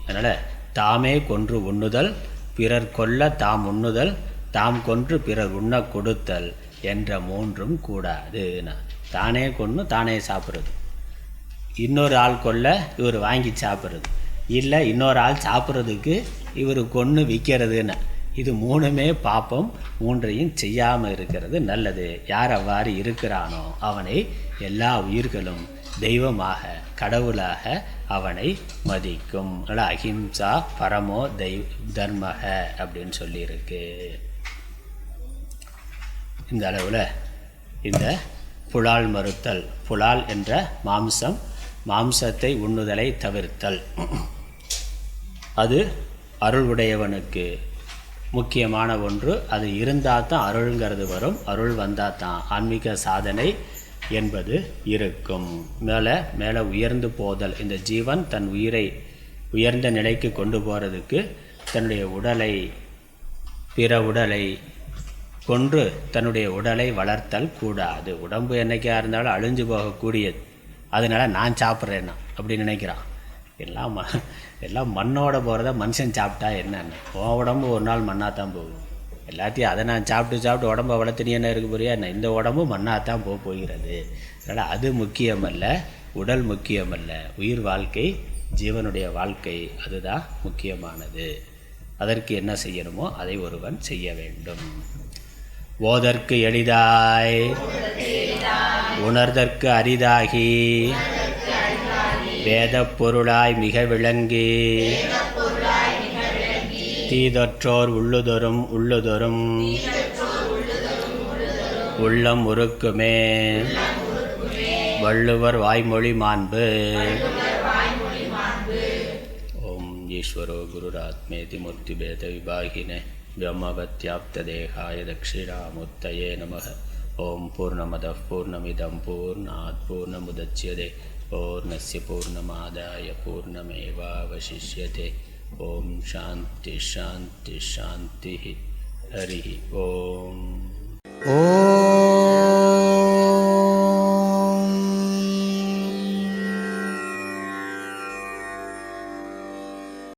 அதனால் தாமே கொன்று உண்ணுதல், பிறர் கொல்ல தாம் உண்ணுதல், தாம் கொன்று பிறர் உண்ண கொடுத்தல் என்ற 3ம் கூடாது. தானே கொன்று தானே சாப்பிட்றது, இன்னொரு ஆள் கொல்ல இவர் வாங்கி சாப்பிட்றது, இல்லை இன்னொரு ஆள் சாப்பிட்றதுக்கு இவர் கொன்று விற்கிறதுன்னு, இது 3மே பாப்பம். 3ஐயும் செய்யாமல் இருக்கிறது நல்லது. யார் அவ்வாறு இருக்கிறானோ அவனை எல்லா உயிர்களும் தெய்வமாக, கடவுளாக அவனை மதிக்கும். அதனால் அஹிம்சா பரமோ தர்மக அப்படின்னு சொல்லியிருக்கு. இந்த அளவில் இந்த புலால் மறுத்தல், புலால் என்ற மாம்சத்தை உண்ணுதலை தவிர்த்தல், அது அருள் உடையவனுக்கு முக்கியமான ஒன்று. அது இருந்தால் தான் அருள்ங்கிறது வரும். அருள் வந்தால் தான் ஆன்மீக சாதனை என்பது இருக்கும். மேலே உயர்ந்து போதல், இந்த ஜீவன் தன் உயிரை உயர்ந்த நிலைக்கு கொண்டு போகிறதுக்கு தன்னுடைய உடலை, பிற உடலை கொன்று தன்னுடைய உடலை வளர்த்தல் கூடாது. உடம்பு என்னைக்காக இருந்தாலும் அழிஞ்சு போகக்கூடியது. அதனால் நான் சாப்பிட்றேன்னா அப்படி நினைக்கிறான். எல்லாம் மண்ணோட போகிறத மனுஷன் சாப்பிட்டா என்னன்னு, உடம்பு ஒரு நாள் மண்ணாக தான் போகும். எல்லாத்தையும் அதை நான் சாப்பிட்டு உடம்பை வளர்த்துனி என்ன இருக்க போறியா என்ன, இந்த உடம்பு மண்ணாகத்தான் போகிறது. அதனால் அது முக்கியமல்ல, உடல் முக்கியமல்ல, உயிர் வாழ்க்கை, ஜீவனுடைய வாழ்க்கை அதுதான் முக்கியமானது. அதற்கு என்ன செய்யணுமோ அதை ஒருவன் செய்ய வேண்டும். ஓதற்கு எளிதாய் உணர்தற்கு அரிதாகி வேத பொருளாய் மிக விளங்கி தீதற்றோர் உள்ளுதொரும் உள்ளம் உருக்குமே வள்ளுவர் வாய்மொழி மாண்பு. ஓம் ஈஸ்வரோ குருராத்மேதி மூர்த்திபேத விபாகினே பிரம்மவத்யாப்ததேகாய தட்சிணாமூர்த்தயே நமः. ஓம் பூர்ணமதः பூர்ணமிதம் பூர்ணாத் பூர்ணமுதச்யதே பூர்ணஸ்ய பூர்ணமாதாய பூர்ணமேவாவசிஷ்யதே. ஓம் சாந்தி சாந்தி சாந்தி. ஹரி ஓம்.